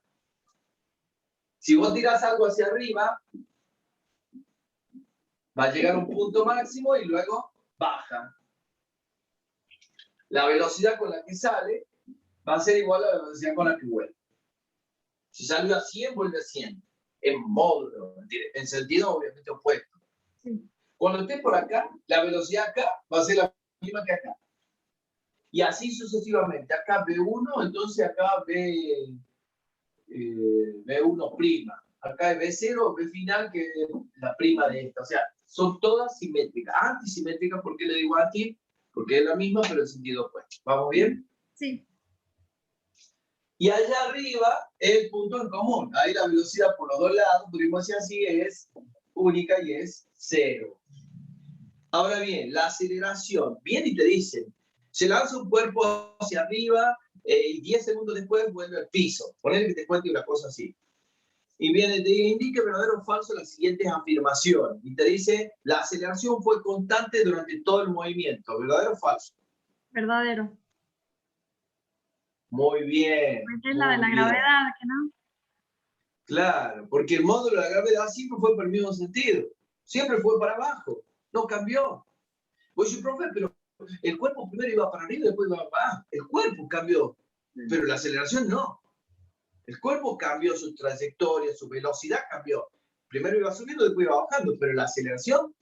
si vos tirás algo hacia arriba, va a llegar a un punto máximo y luego baja. La velocidad con la que sale va a ser igual a la velocidad con la que vuelve. Si salió a 100, vuelve a 100. En módulo, en sentido obviamente opuesto. Sí. Cuando esté por acá, la velocidad acá va a ser la misma que acá. Y así sucesivamente. Acá B1, entonces acá B1 prima. Acá es B0, B final, que es la prima de esta. O sea, son todas simétricas. Antisimétricas, ¿por qué le digo anti? Porque es la misma, pero en sentido opuesto. ¿Vamos bien? Sí. Y allá arriba es el punto en común. Ahí la velocidad por los dos lados, podríamos decir así, es única y es 0. Ahora bien, la aceleración. Viene y te dicen, se lanza un cuerpo hacia arriba y 10 segundos después vuelve al piso. Ponele que te cuente una cosa así. Y viene y te indica verdadero o falso las siguientes afirmaciones. Y te dice, la aceleración fue constante durante todo el movimiento. ¿Verdadero o falso? Verdadero. Muy bien. Porque es la de la gravedad, ¿que no? Claro, porque el módulo de la gravedad siempre fue por el mismo sentido. Siempre fue para abajo. No cambió. Pues yo, profe, pero el cuerpo primero iba para arriba y después iba para abajo. El cuerpo cambió, pero la aceleración no. El cuerpo cambió su trayectoria, su velocidad cambió. Primero iba subiendo, después iba bajando, pero la aceleración,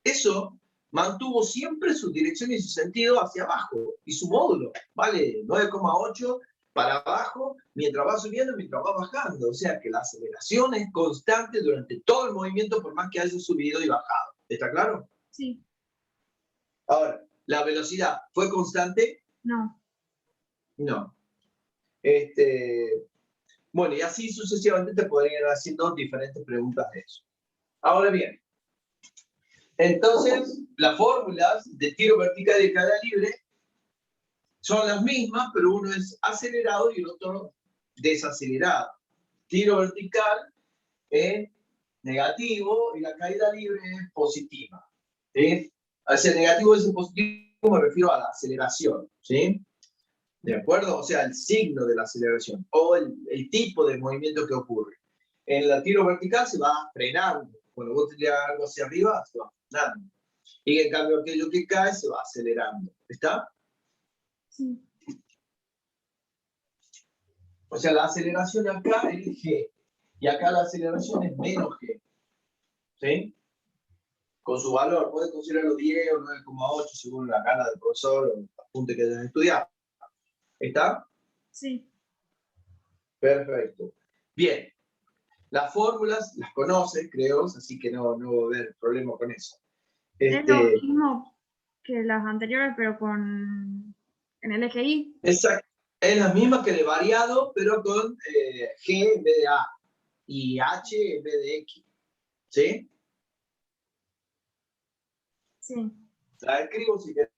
eso mantuvo siempre su dirección y su sentido hacia abajo. Y su módulo vale 9,8 para abajo, mientras va subiendo, mientras va bajando. O sea que la aceleración es constante durante todo el movimiento, por más que haya subido y bajado. ¿Está claro? Sí. Ahora, ¿la velocidad fue constante? No. No. Bueno, y así sucesivamente te podrían ir haciendo diferentes preguntas de eso. Ahora bien, entonces las fórmulas de tiro vertical y de caída libre son las mismas, pero uno es acelerado y el otro desacelerado. Tiro vertical es negativo y la caída libre es positiva. ¿Sí? Hacia negativo y positivo me refiero a la aceleración. ¿Sí? ¿De acuerdo? O sea, el signo de la aceleración o el tipo de movimiento que ocurre. En el tiro vertical se va frenando. Cuando vos tiras algo hacia arriba, se va frenando. Y en cambio, aquello que cae se va acelerando. ¿Está? Sí. O sea, la aceleración acá es G. Y acá la aceleración es menos G. ¿Sí? Con su valor, puedes considerarlo 10 o 9,8 según la gana del profesor o el apunte que hayas estudiado. ¿Está? Sí. Perfecto. Bien. Las fórmulas las conoces, creo, así que no va a haber problema con eso. Es lo mismo que las anteriores, pero en el eje Y. Exacto. Es la misma que el variado, pero con G en vez de A y H en vez de X. ¿Sí? Sí. La escribo si querés.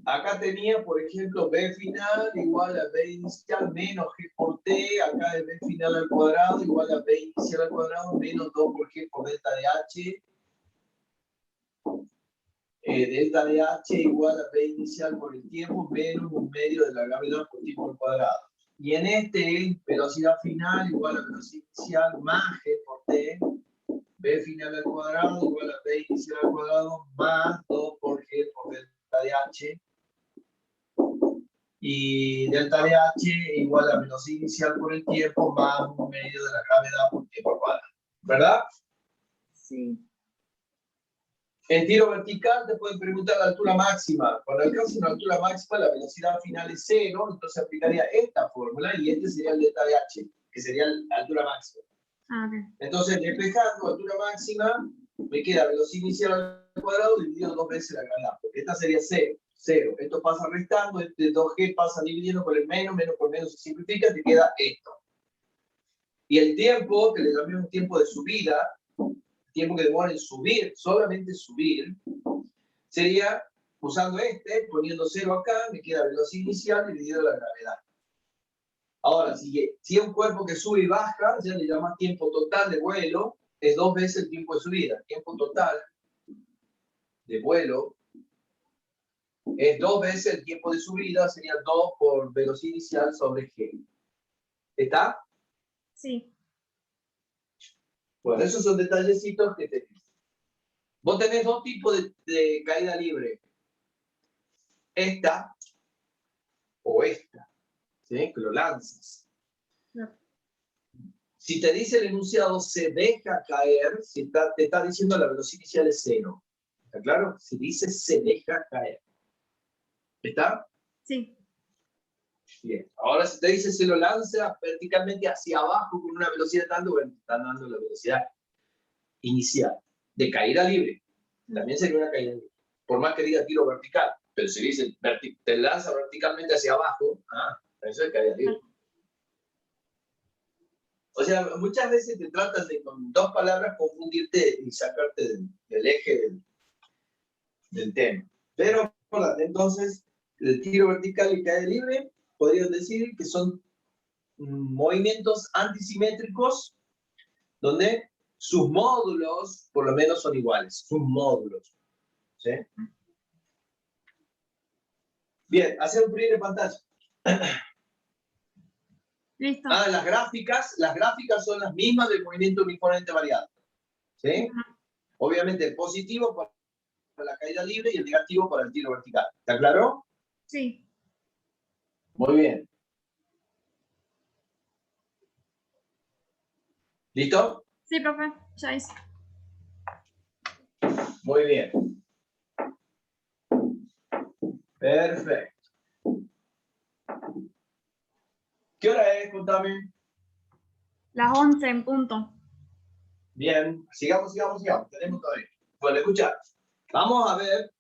Acá tenía, por ejemplo, B final igual a B inicial menos G por T. Acá es B final al cuadrado igual a B inicial al cuadrado menos 2 por G por delta de H. Delta de H igual a B inicial por el tiempo menos un medio de la gravedad por tiempo al cuadrado. Y en este, velocidad final igual a velocidad inicial más G por T. B final al cuadrado igual a B inicial al cuadrado más 2 por G por delta de H. Y delta de H igual a velocidad inicial por el tiempo más un medio de la gravedad por tiempo al cuadrado. ¿Verdad? Sí. En tiro vertical te pueden preguntar la altura máxima. Cuando alcanzas una altura máxima, la velocidad final es 0, entonces aplicaría esta fórmula y este sería el delta de H, que sería la altura máxima. Ah, okay. Entonces, despejando altura máxima, me queda velocidad inicial al cuadrado dividido 2 veces la gravedad, porque esta sería 0. 0. Esto pasa restando, este 2G pasa dividiendo por el menos por menos se simplifica, te queda esto. Y el tiempo, que le llamamos tiempo de subida, tiempo que demora en subir, solamente subir, sería usando poniendo 0 acá, me queda velocidad inicial dividido la gravedad. Ahora, si es un cuerpo que sube y baja, ya le llamas tiempo total de vuelo, es 2 veces el tiempo de subida. Tiempo total de vuelo es 2 veces el tiempo de subida, sería 2 por velocidad inicial sobre g. ¿Está? Sí. Bueno, esos son detallecitos que tenés. Vos tenés 2 tipos de caída libre. Esta o esta, ¿sí? Que lo lanzas. No. Si te dice el enunciado se deja caer, te está diciendo la velocidad inicial es 0. ¿Está claro? Si dice se deja caer. ¿Está? Sí. Bien. Ahora si te dice se lo lanza verticalmente hacia abajo con una velocidad tanto, bueno, están dando la velocidad inicial de caída libre. También sería una caída libre. Por más que diga tiro vertical. Pero si dice te lanza verticalmente hacia abajo, eso es caída libre. O sea, muchas veces te tratan de con 2 palabras confundirte y sacarte del eje del tema. Pero, entonces, el tiro vertical y caída libre, podrían decir que son movimientos antisimétricos donde sus módulos, por lo menos, son iguales. Sus módulos. ¿Sí? Bien, hacer un print de pantalla. Listo. Las gráficas son las mismas del movimiento uniformemente variado. ¿Sí? Obviamente el positivo para la caída libre y el negativo para el tiro vertical. ¿Está claro? Sí. Muy bien. ¿Listo? Sí, profe. Ya hice. Muy bien. Perfecto. ¿Qué hora es? Contame. Las 11 en punto. Bien. Sigamos. Tenemos todavía. Bueno, escucha. Vamos a ver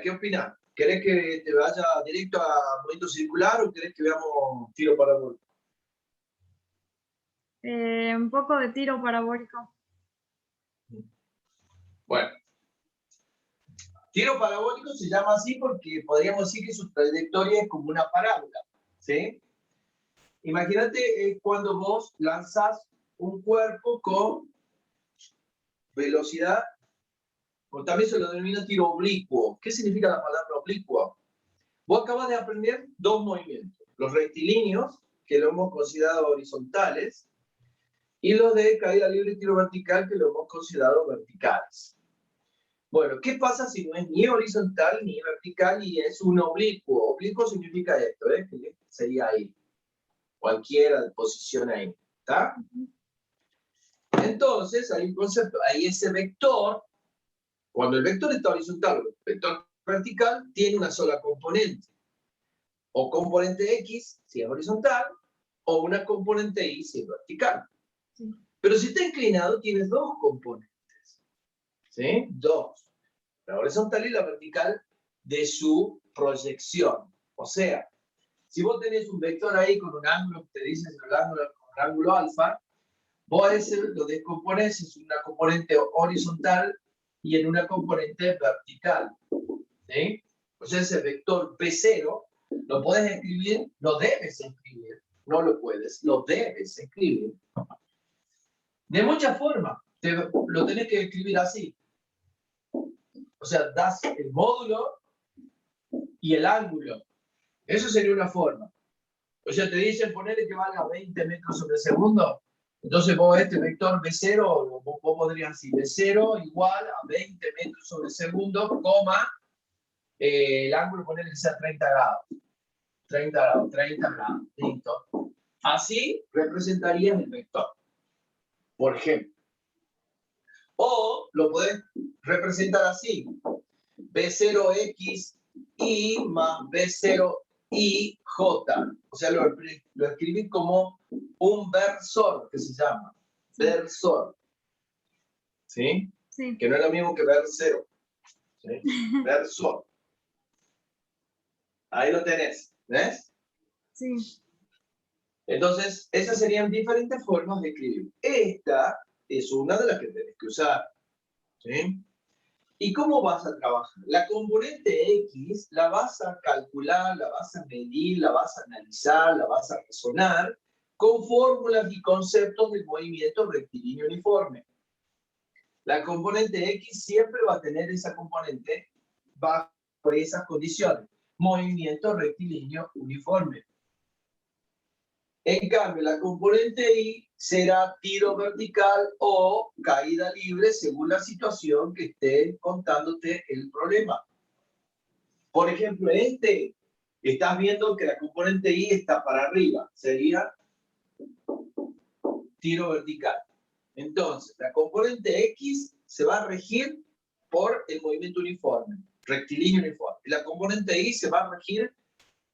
qué opinas. ¿Querés que te vaya directo a movimiento circular o querés que veamos tiro parabólico? Un poco de tiro parabólico. Bueno. Tiro parabólico se llama así porque podríamos decir que su trayectoria es como una parábola. ¿Sí? Imagínate cuando vos lanzás un cuerpo con velocidad, o también se lo denomina tiro oblicuo. ¿Qué significa la palabra oblicuo? Vos acabas de aprender 2 movimientos, los rectilíneos, que lo hemos considerado horizontales, y los de caída libre y tiro vertical, que lo hemos considerado verticales. Bueno, ¿qué pasa si no es ni horizontal ni vertical y es un oblicuo? Oblicuo significa esto, que sería ahí, cualquiera posición ahí, ¿está? Entonces, hay un concepto, hay ese vector, cuando el vector está horizontal o el vector vertical, tiene una sola componente. O componente X, si es horizontal, o una componente Y, si es vertical. Sí. Pero si está inclinado, tienes 2 componentes. ¿Sí? 2. La horizontal y la vertical de su proyección. O sea, si vos tenés un vector ahí con un ángulo que te dice el ángulo alfa, vos ese lo descompones en una componente horizontal y en una componente vertical. ¿Sí? O sea, ese vector P0 lo puedes escribir, lo debes escribir, no lo puedes, lo debes escribir. De muchas formas, lo tenés que escribir así. O sea, das el módulo y el ángulo. Eso sería una forma. O sea, te dicen ponerle que valga 20 metros sobre segundo. Entonces vos este vector B0, vos podrías decir B0 igual a 20 metros sobre segundo, coma, el ángulo ponerle que sea 30 grados. 30 grados, listo. Así representarías el vector, por ejemplo. O lo podés representar así. B0xy más B0yj. O sea, lo escribí como un versor, que se llama. Sí. Versor. ¿Sí? Sí. Que no es lo mismo que ver cero. ¿Sí? Versor. Ahí lo tenés. ¿Ves? Sí. Entonces, esas serían diferentes formas de escribir. Esta es una de las que tenés que usar. ¿Sí? ¿Y cómo vas a trabajar? La componente X la vas a calcular, la vas a medir, la vas a analizar, la vas a razonar con fórmulas y conceptos del movimiento rectilíneo uniforme. La componente X siempre va a tener esa componente bajo esas condiciones. Movimiento rectilíneo uniforme. En cambio, la componente Y será tiro vertical o caída libre según la situación que esté contándote el problema. Por ejemplo, estás viendo que la componente Y está para arriba, sería tiro vertical. Entonces, la componente X se va a regir por el movimiento uniforme, rectilíneo uniforme. Y la componente Y se va a regir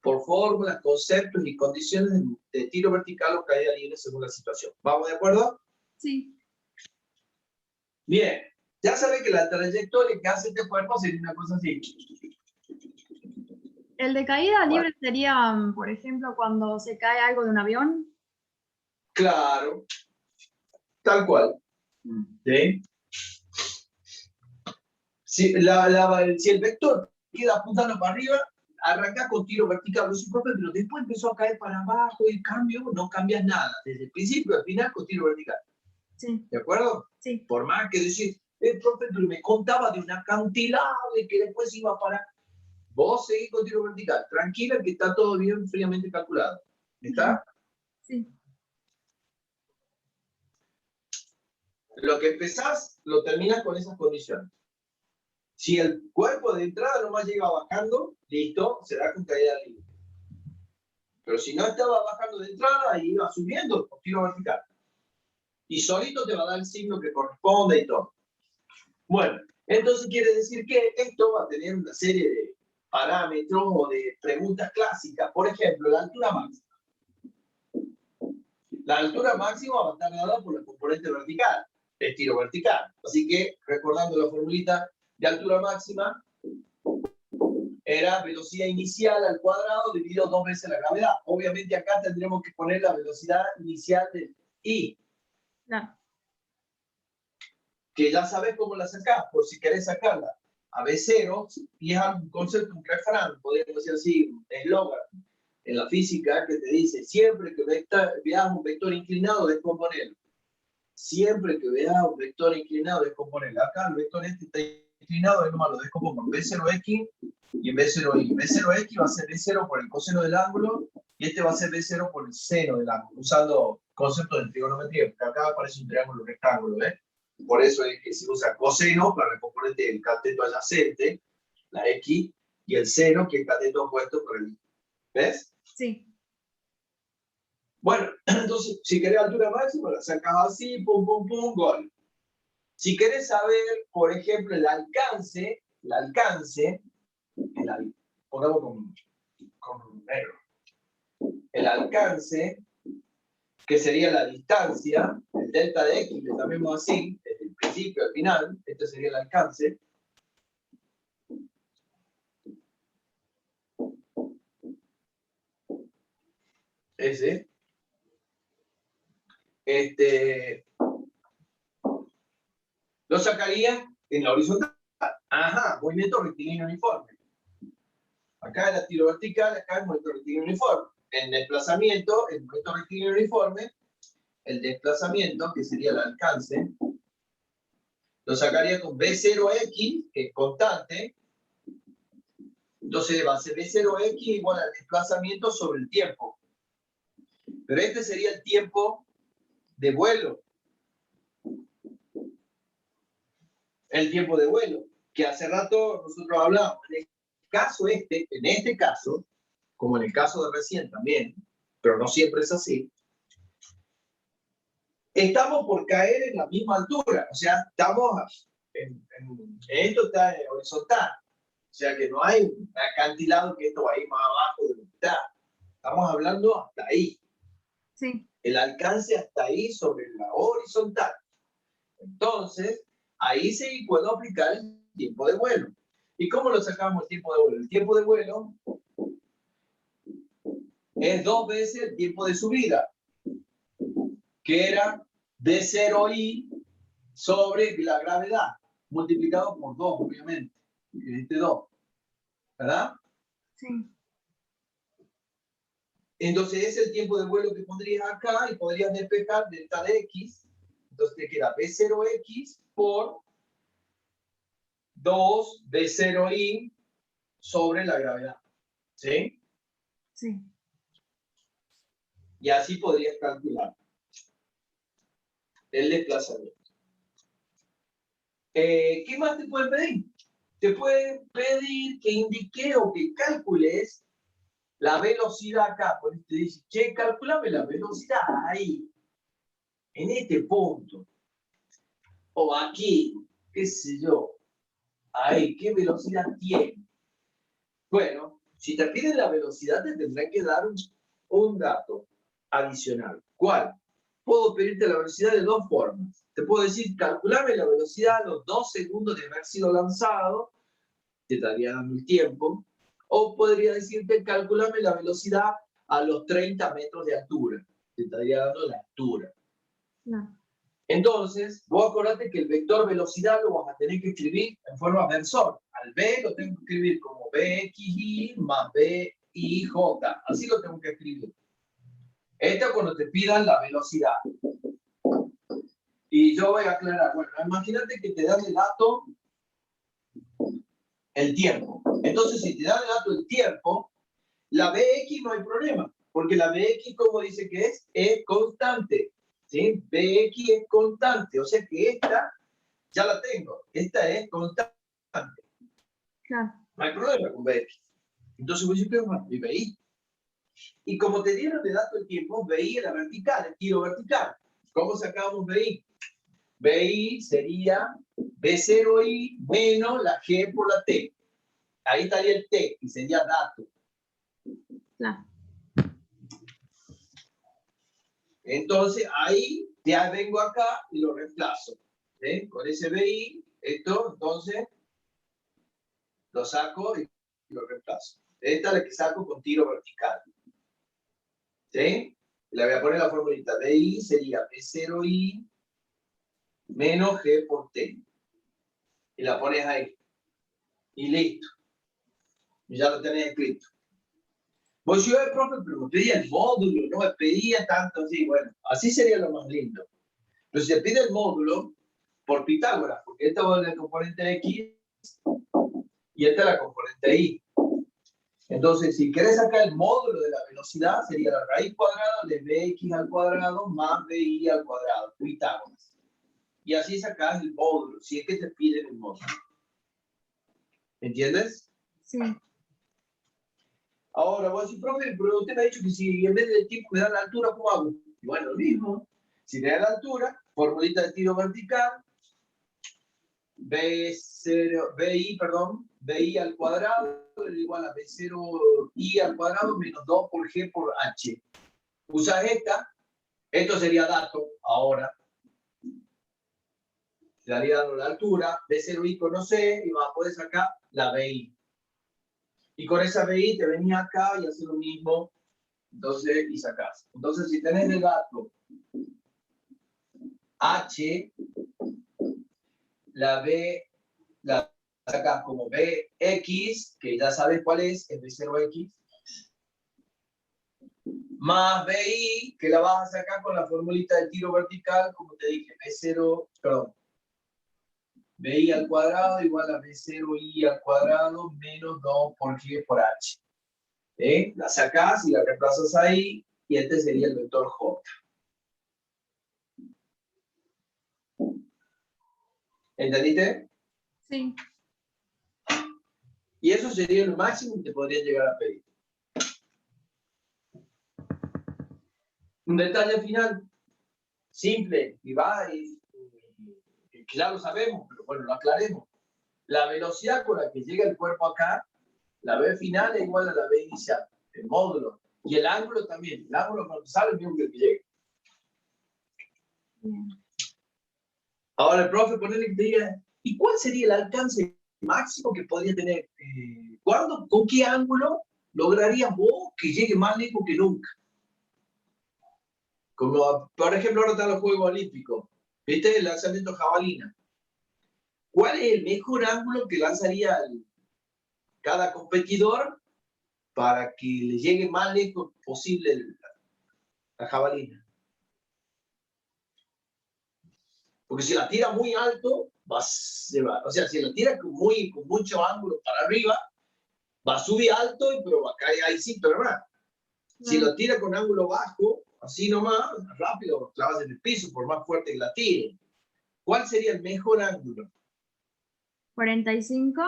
por fórmulas, conceptos y condiciones de tiro vertical o caída libre según la situación. ¿Vamos de acuerdo? Sí. Bien, ya sabe que la trayectoria que hace este cuerpo sería una cosa así. El de caída libre sería, por ejemplo, cuando se cae algo de un avión. Claro, tal cual. ¿Sí? Si el vector queda apuntando para arriba, arranca con tiro vertical, pero después empezó a caer para abajo y no cambias nada. Desde el principio al final con tiro vertical. Sí. ¿De acuerdo? Sí. Por más que decir, profe, pero me contaba de un acantilado y que después iba para... Vos seguís con tiro vertical. Tranquila que está todo bien fríamente calculado. ¿Está? Sí. Lo que empezás, lo terminás con esas condiciones. Si el cuerpo de entrada nomás llega bajando, listo, será con caída libre. Pero si no estaba bajando de entrada, iba subiendo con tiro vertical. Y solito te va a dar el signo que corresponde y todo. Bueno, entonces quiere decir que esto va a tener una serie de parámetros o de preguntas clásicas. Por ejemplo, la altura máxima. La altura máxima va a estar dada por la componente vertical, el tiro vertical. Así que, recordando la formulita de altura máxima, era velocidad inicial al cuadrado dividido 2 veces la gravedad. Obviamente acá tendremos que poner la velocidad inicial de I. Claro. Que ya sabes cómo la sacás, por si querés sacarla a B0, y es un concepto, un refrán, podríamos decir así, un eslogan en la física que te dice, siempre que veas un vector inclinado, descomponelo. Siempre que veas un vector inclinado, descomponelo. Acá el vector este está inclinado, es nomás lo descompongo en B0x y en B0y. B0x va a ser B0 por el coseno del ángulo y este va a ser B0 por el seno del ángulo, usando conceptos de trigonometría, porque acá aparece un triángulo rectángulo, ¿ves? Por eso es que se usa coseno para el componente del cateto adyacente, la X, y el seno, que es el cateto opuesto por el Y. ¿Ves? Sí. Bueno, entonces, si querés altura máxima, la sacas así, pum, pum, pum, gol. Si querés saber, por ejemplo, el alcance, pongamos con negro, el alcance, que sería la distancia, el delta de X, le llamemos así, desde el principio al final, este sería el alcance. Ese. Lo sacaría en la horizontal. Ajá, movimiento rectilíneo uniforme. Acá era tiro vertical, acá es movimiento rectilíneo uniforme. En desplazamiento, el movimiento rectilíneo uniforme, el desplazamiento, que sería el alcance, lo sacaría con B0x, que es constante. Entonces va a ser B0x igual al desplazamiento sobre el tiempo. Pero este sería el tiempo de vuelo. El tiempo de vuelo, que hace rato nosotros hablamos. En este caso, como en el caso de recién también, pero no siempre es así, estamos por caer en la misma altura, o sea, estamos esto está horizontal, o sea que no hay un acantilado que esto va a ir más abajo de lo que está. Estamos hablando hasta ahí. Sí. El alcance hasta ahí sobre la horizontal. Entonces, ahí sí puedo aplicar el tiempo de vuelo. ¿Y cómo lo sacamos el tiempo de vuelo? El tiempo de vuelo es 2 veces el tiempo de subida, que era D0i sobre la gravedad. multiplicado por 2, obviamente. Este 2, ¿verdad? Sí. Entonces es el tiempo de vuelo que pondrías acá y podrías despejar delta de x. Entonces te queda B0x por 2 B0y sobre la gravedad. ¿Sí? Sí. Y así podrías calcular el desplazamiento. ¿Qué más te pueden pedir? Te pueden pedir que indique o que calcules la velocidad acá. Por eso te dice, che, calculame la velocidad ahí, en este punto. O aquí, qué sé yo. Ahí, ¿qué velocidad tiene? Bueno, si te piden la velocidad, te tendrán que dar un dato adicional. ¿Cuál? Puedo pedirte la velocidad de dos formas. Te puedo decir, calculame la velocidad a los 2 segundos de haber sido lanzado, te estaría dando el tiempo. O podría decirte, calculame la velocidad a los 30 metros de altura, te estaría dando la altura. No. Entonces, vos acordate que el vector velocidad lo vas a tener que escribir en forma versor. Al B lo tengo que escribir como BXY más BIJ. Así lo tengo que escribir. Esto es cuando te pidan la velocidad. Y yo voy a aclarar. Bueno, imagínate que te dan el dato el tiempo. Entonces, si te dan el dato el tiempo, la BX no hay problema. Porque la BX, como dice que es constante. ¿Sí? BX es constante. O sea que esta ya la tengo. Esta es constante. Claro. No hay problema con BX. Entonces voy a decir, ¿y BI? Y como te dieron de dato el tiempo, BI era vertical, el tiro vertical. ¿Cómo sacamos BI? BI sería B0i menos la G por la T. Ahí estaría el T y sería dato. Claro. Entonces ahí ya vengo acá y lo reemplazo. ¿Sí? Con ese BI, esto entonces lo saco y lo reemplazo. Esta es la que saco con tiro vertical. ¿Sí? Le voy a poner la formulita. BI sería B0i menos G por T. Y la pones ahí. Y listo. Y ya lo tenés escrito. Pues yo, profe, pero me pedía el módulo, no me pedía tanto así. Bueno, así sería lo más lindo. Pero si te pide el módulo, por Pitágoras, porque esta es la componente X y esta es la componente Y. Entonces, si querés sacar el módulo de la velocidad, sería la raíz cuadrada de bx al cuadrado más bi al cuadrado, Pitágoras. Y así sacás el módulo, si es que te piden el módulo. ¿Entiendes? Sí. Ahora, vos decís, profe, pero usted me ha dicho que si en vez del tiempo me da la altura, ¿cómo hago? Y bueno, lo mismo. Si me da la altura, formulita de tiro vertical, BI al cuadrado es igual a B0i al cuadrado menos 2 por G por H. Usas esta, esto sería dato, ahora. Te daría dando la altura, B0i conoce y vas a poder sacar la BI. Y con esa BI te venís acá y haces lo mismo, entonces, y sacás. Entonces, si tenés el dato H, la B la sacas como Bx, que ya sabes cuál es B0x, más BI, que la vas a sacar con la formulita del tiro vertical, como te dije, BI al cuadrado igual a B0i al cuadrado menos 2 por G por H. La sacás y la reemplazas ahí, y este sería el vector J. ¿Entendiste? Sí. Y eso sería lo máximo que te podrían llegar a pedir. Un detalle final, simple, y va, y que ya lo sabemos, pero bueno, lo aclaremos. La velocidad con la que llega el cuerpo acá, la V final es igual a la V inicial, el módulo. Y el ángulo también. El ángulo cuando sale es el mismo que el que llega. Bien. Ahora el profe ponele que te diga, ¿y cuál sería el alcance máximo que podría tener? ¿Cuándo, con qué ángulo lograrías vos que llegue más lejos que nunca? Como, por ejemplo, ahora están los Juegos Olímpicos. ¿Viste? El lanzamiento jabalina. ¿Cuál es el mejor ángulo que lanzaría cada competidor para que le llegue más lejos posible la jabalina? Porque si la tira muy alto, o sea, si la tira con mucho ángulo para arriba, va a subir alto, pero va a caer ahí sí, pero no. Si lo tira con ángulo bajo, así nomás, rápido, clavas en el piso, por más fuerte que la tire. ¿Cuál sería el mejor ángulo? 45.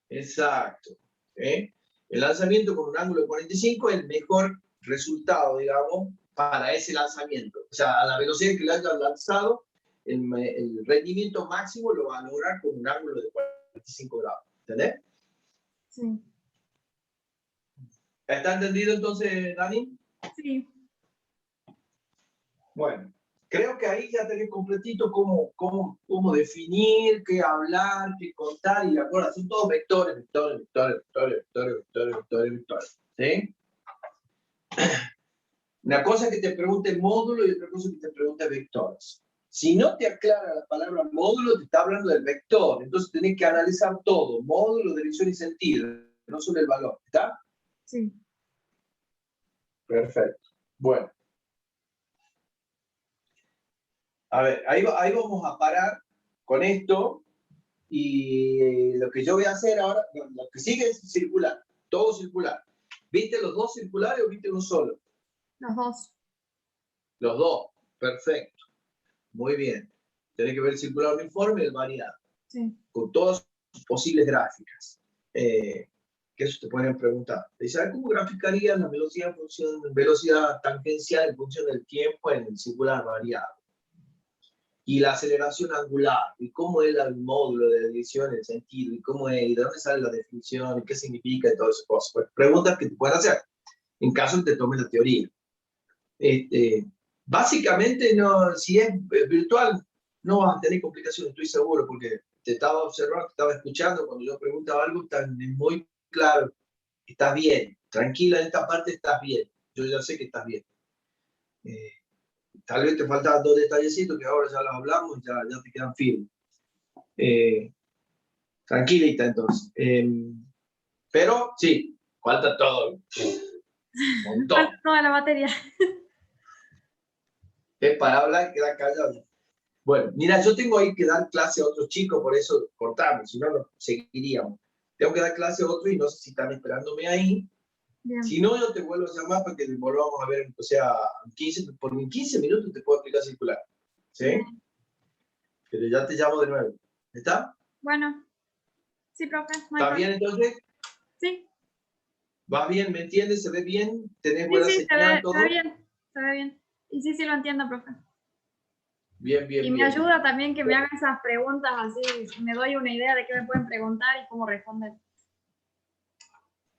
Exacto. El lanzamiento con un ángulo de 45 es el mejor resultado, digamos, para ese lanzamiento. O sea, a la velocidad que le hayas lanzado, el rendimiento máximo lo va a lograr con un ángulo de 45 grados. ¿Entendés? Sí. ¿Está entendido entonces, Dani? Sí. Bueno, creo que ahí ya tenés completito cómo definir, qué hablar, qué contar, y ahora son todos vectores, vectores, vectores, vectores, vectores, vectores, vectores, vectores, ¿sí? Una cosa es que te pregunte módulo y otra cosa es que te pregunte vectores. Si no te aclara la palabra módulo, te está hablando del vector, entonces tenés que analizar todo, módulo, dirección y sentido, no solo el valor, ¿está? Sí. Perfecto. Bueno. A ver, ahí vamos a parar con esto, y lo que yo voy a hacer ahora, lo que sigue es circular, todo circular. ¿Viste los dos circulares o viste uno solo? Los dos. Los dos, perfecto. Muy bien. Tenés que ver el circular uniforme y el variado. Sí. Con todas sus posibles gráficas. Que eso te pueden preguntar. ¿Sabes cómo graficarían la velocidad velocidad tangencial en función del tiempo en el circular variado? Y la aceleración angular, y cómo es el módulo de dirección, el sentido, y cómo es, y de dónde sale la definición, y qué significa, y todas esas cosas. Pues, preguntas que te pueden hacer, en caso que te tomes la teoría. Básicamente, no, si es virtual, no vas a tener complicaciones, estoy seguro, porque te estaba observando, te estaba escuchando, cuando yo preguntaba algo, tan muy claro, estás bien, tranquila, en esta parte estás bien, yo ya sé que estás bien. Tal vez te faltaban dos detallecitos que ahora ya los hablamos y ya te quedan firmes. Tranquilita entonces. Pero sí, falta todo. Un montón. Falta toda la batería. Es para hablar y quedar callado. Bueno, mira, yo tengo ahí que dar clase a otros chicos, por eso cortamos, si no, no seguiríamos. Tengo que dar clase a otros y no sé si están esperándome ahí. Bien. Si no, yo te vuelvo a llamar para que volvamos a ver, o sea, por 15 minutos te puedo explicar circular. ¿Sí? Bien. Pero ya te llamo de nuevo. ¿Está? Bueno. Sí, profe. No hay ¿Está problema. bien entonces? Sí. ¿Va bien? ¿Me entiendes? ¿Se ve bien? ¿Tenés Sí, buena sí, señal, se ve todo? bien. Se ve bien. Y sí, lo entiendo, profe. Bien, bien, Y me bien. ayuda también que me hagan esas preguntas así, me doy una idea de qué me pueden preguntar y cómo responder.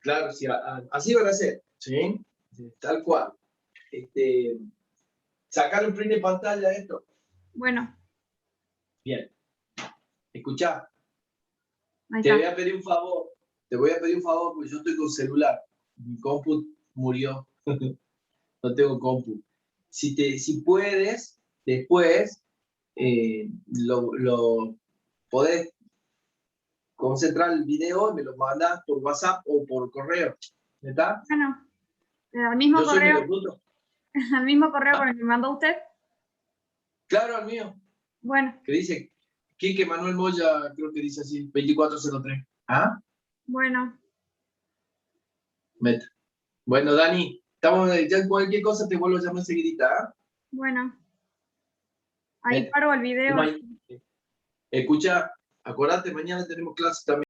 Claro, sí, así van a ser, ¿sí? Tal cual. Sacar un print de pantalla de esto. Bueno. Bien. Escuchá, Ahí te voy está. a pedir un favor. Te voy a pedir un favor porque yo estoy con celular. Mi compu murió. No tengo compu. Si puedes, después lo podés concentrar el video y me lo mandás por WhatsApp o por correo. ¿Está? Bueno, al mismo Yo soy correo, medio bruto. al mismo correo ¿Ah? con el que me mandó usted. Claro, al mío. Bueno, Que dice Quique Manuel Moya, creo que dice así, 2403. ¿Ah? bueno, Meta. Bueno, Dani, estamos, ya cualquier cosa te vuelvo a llamar enseguidita. ¿Ah? bueno. Ahí Meta. paro el video. Escucha, acordate, mañana tenemos clase también.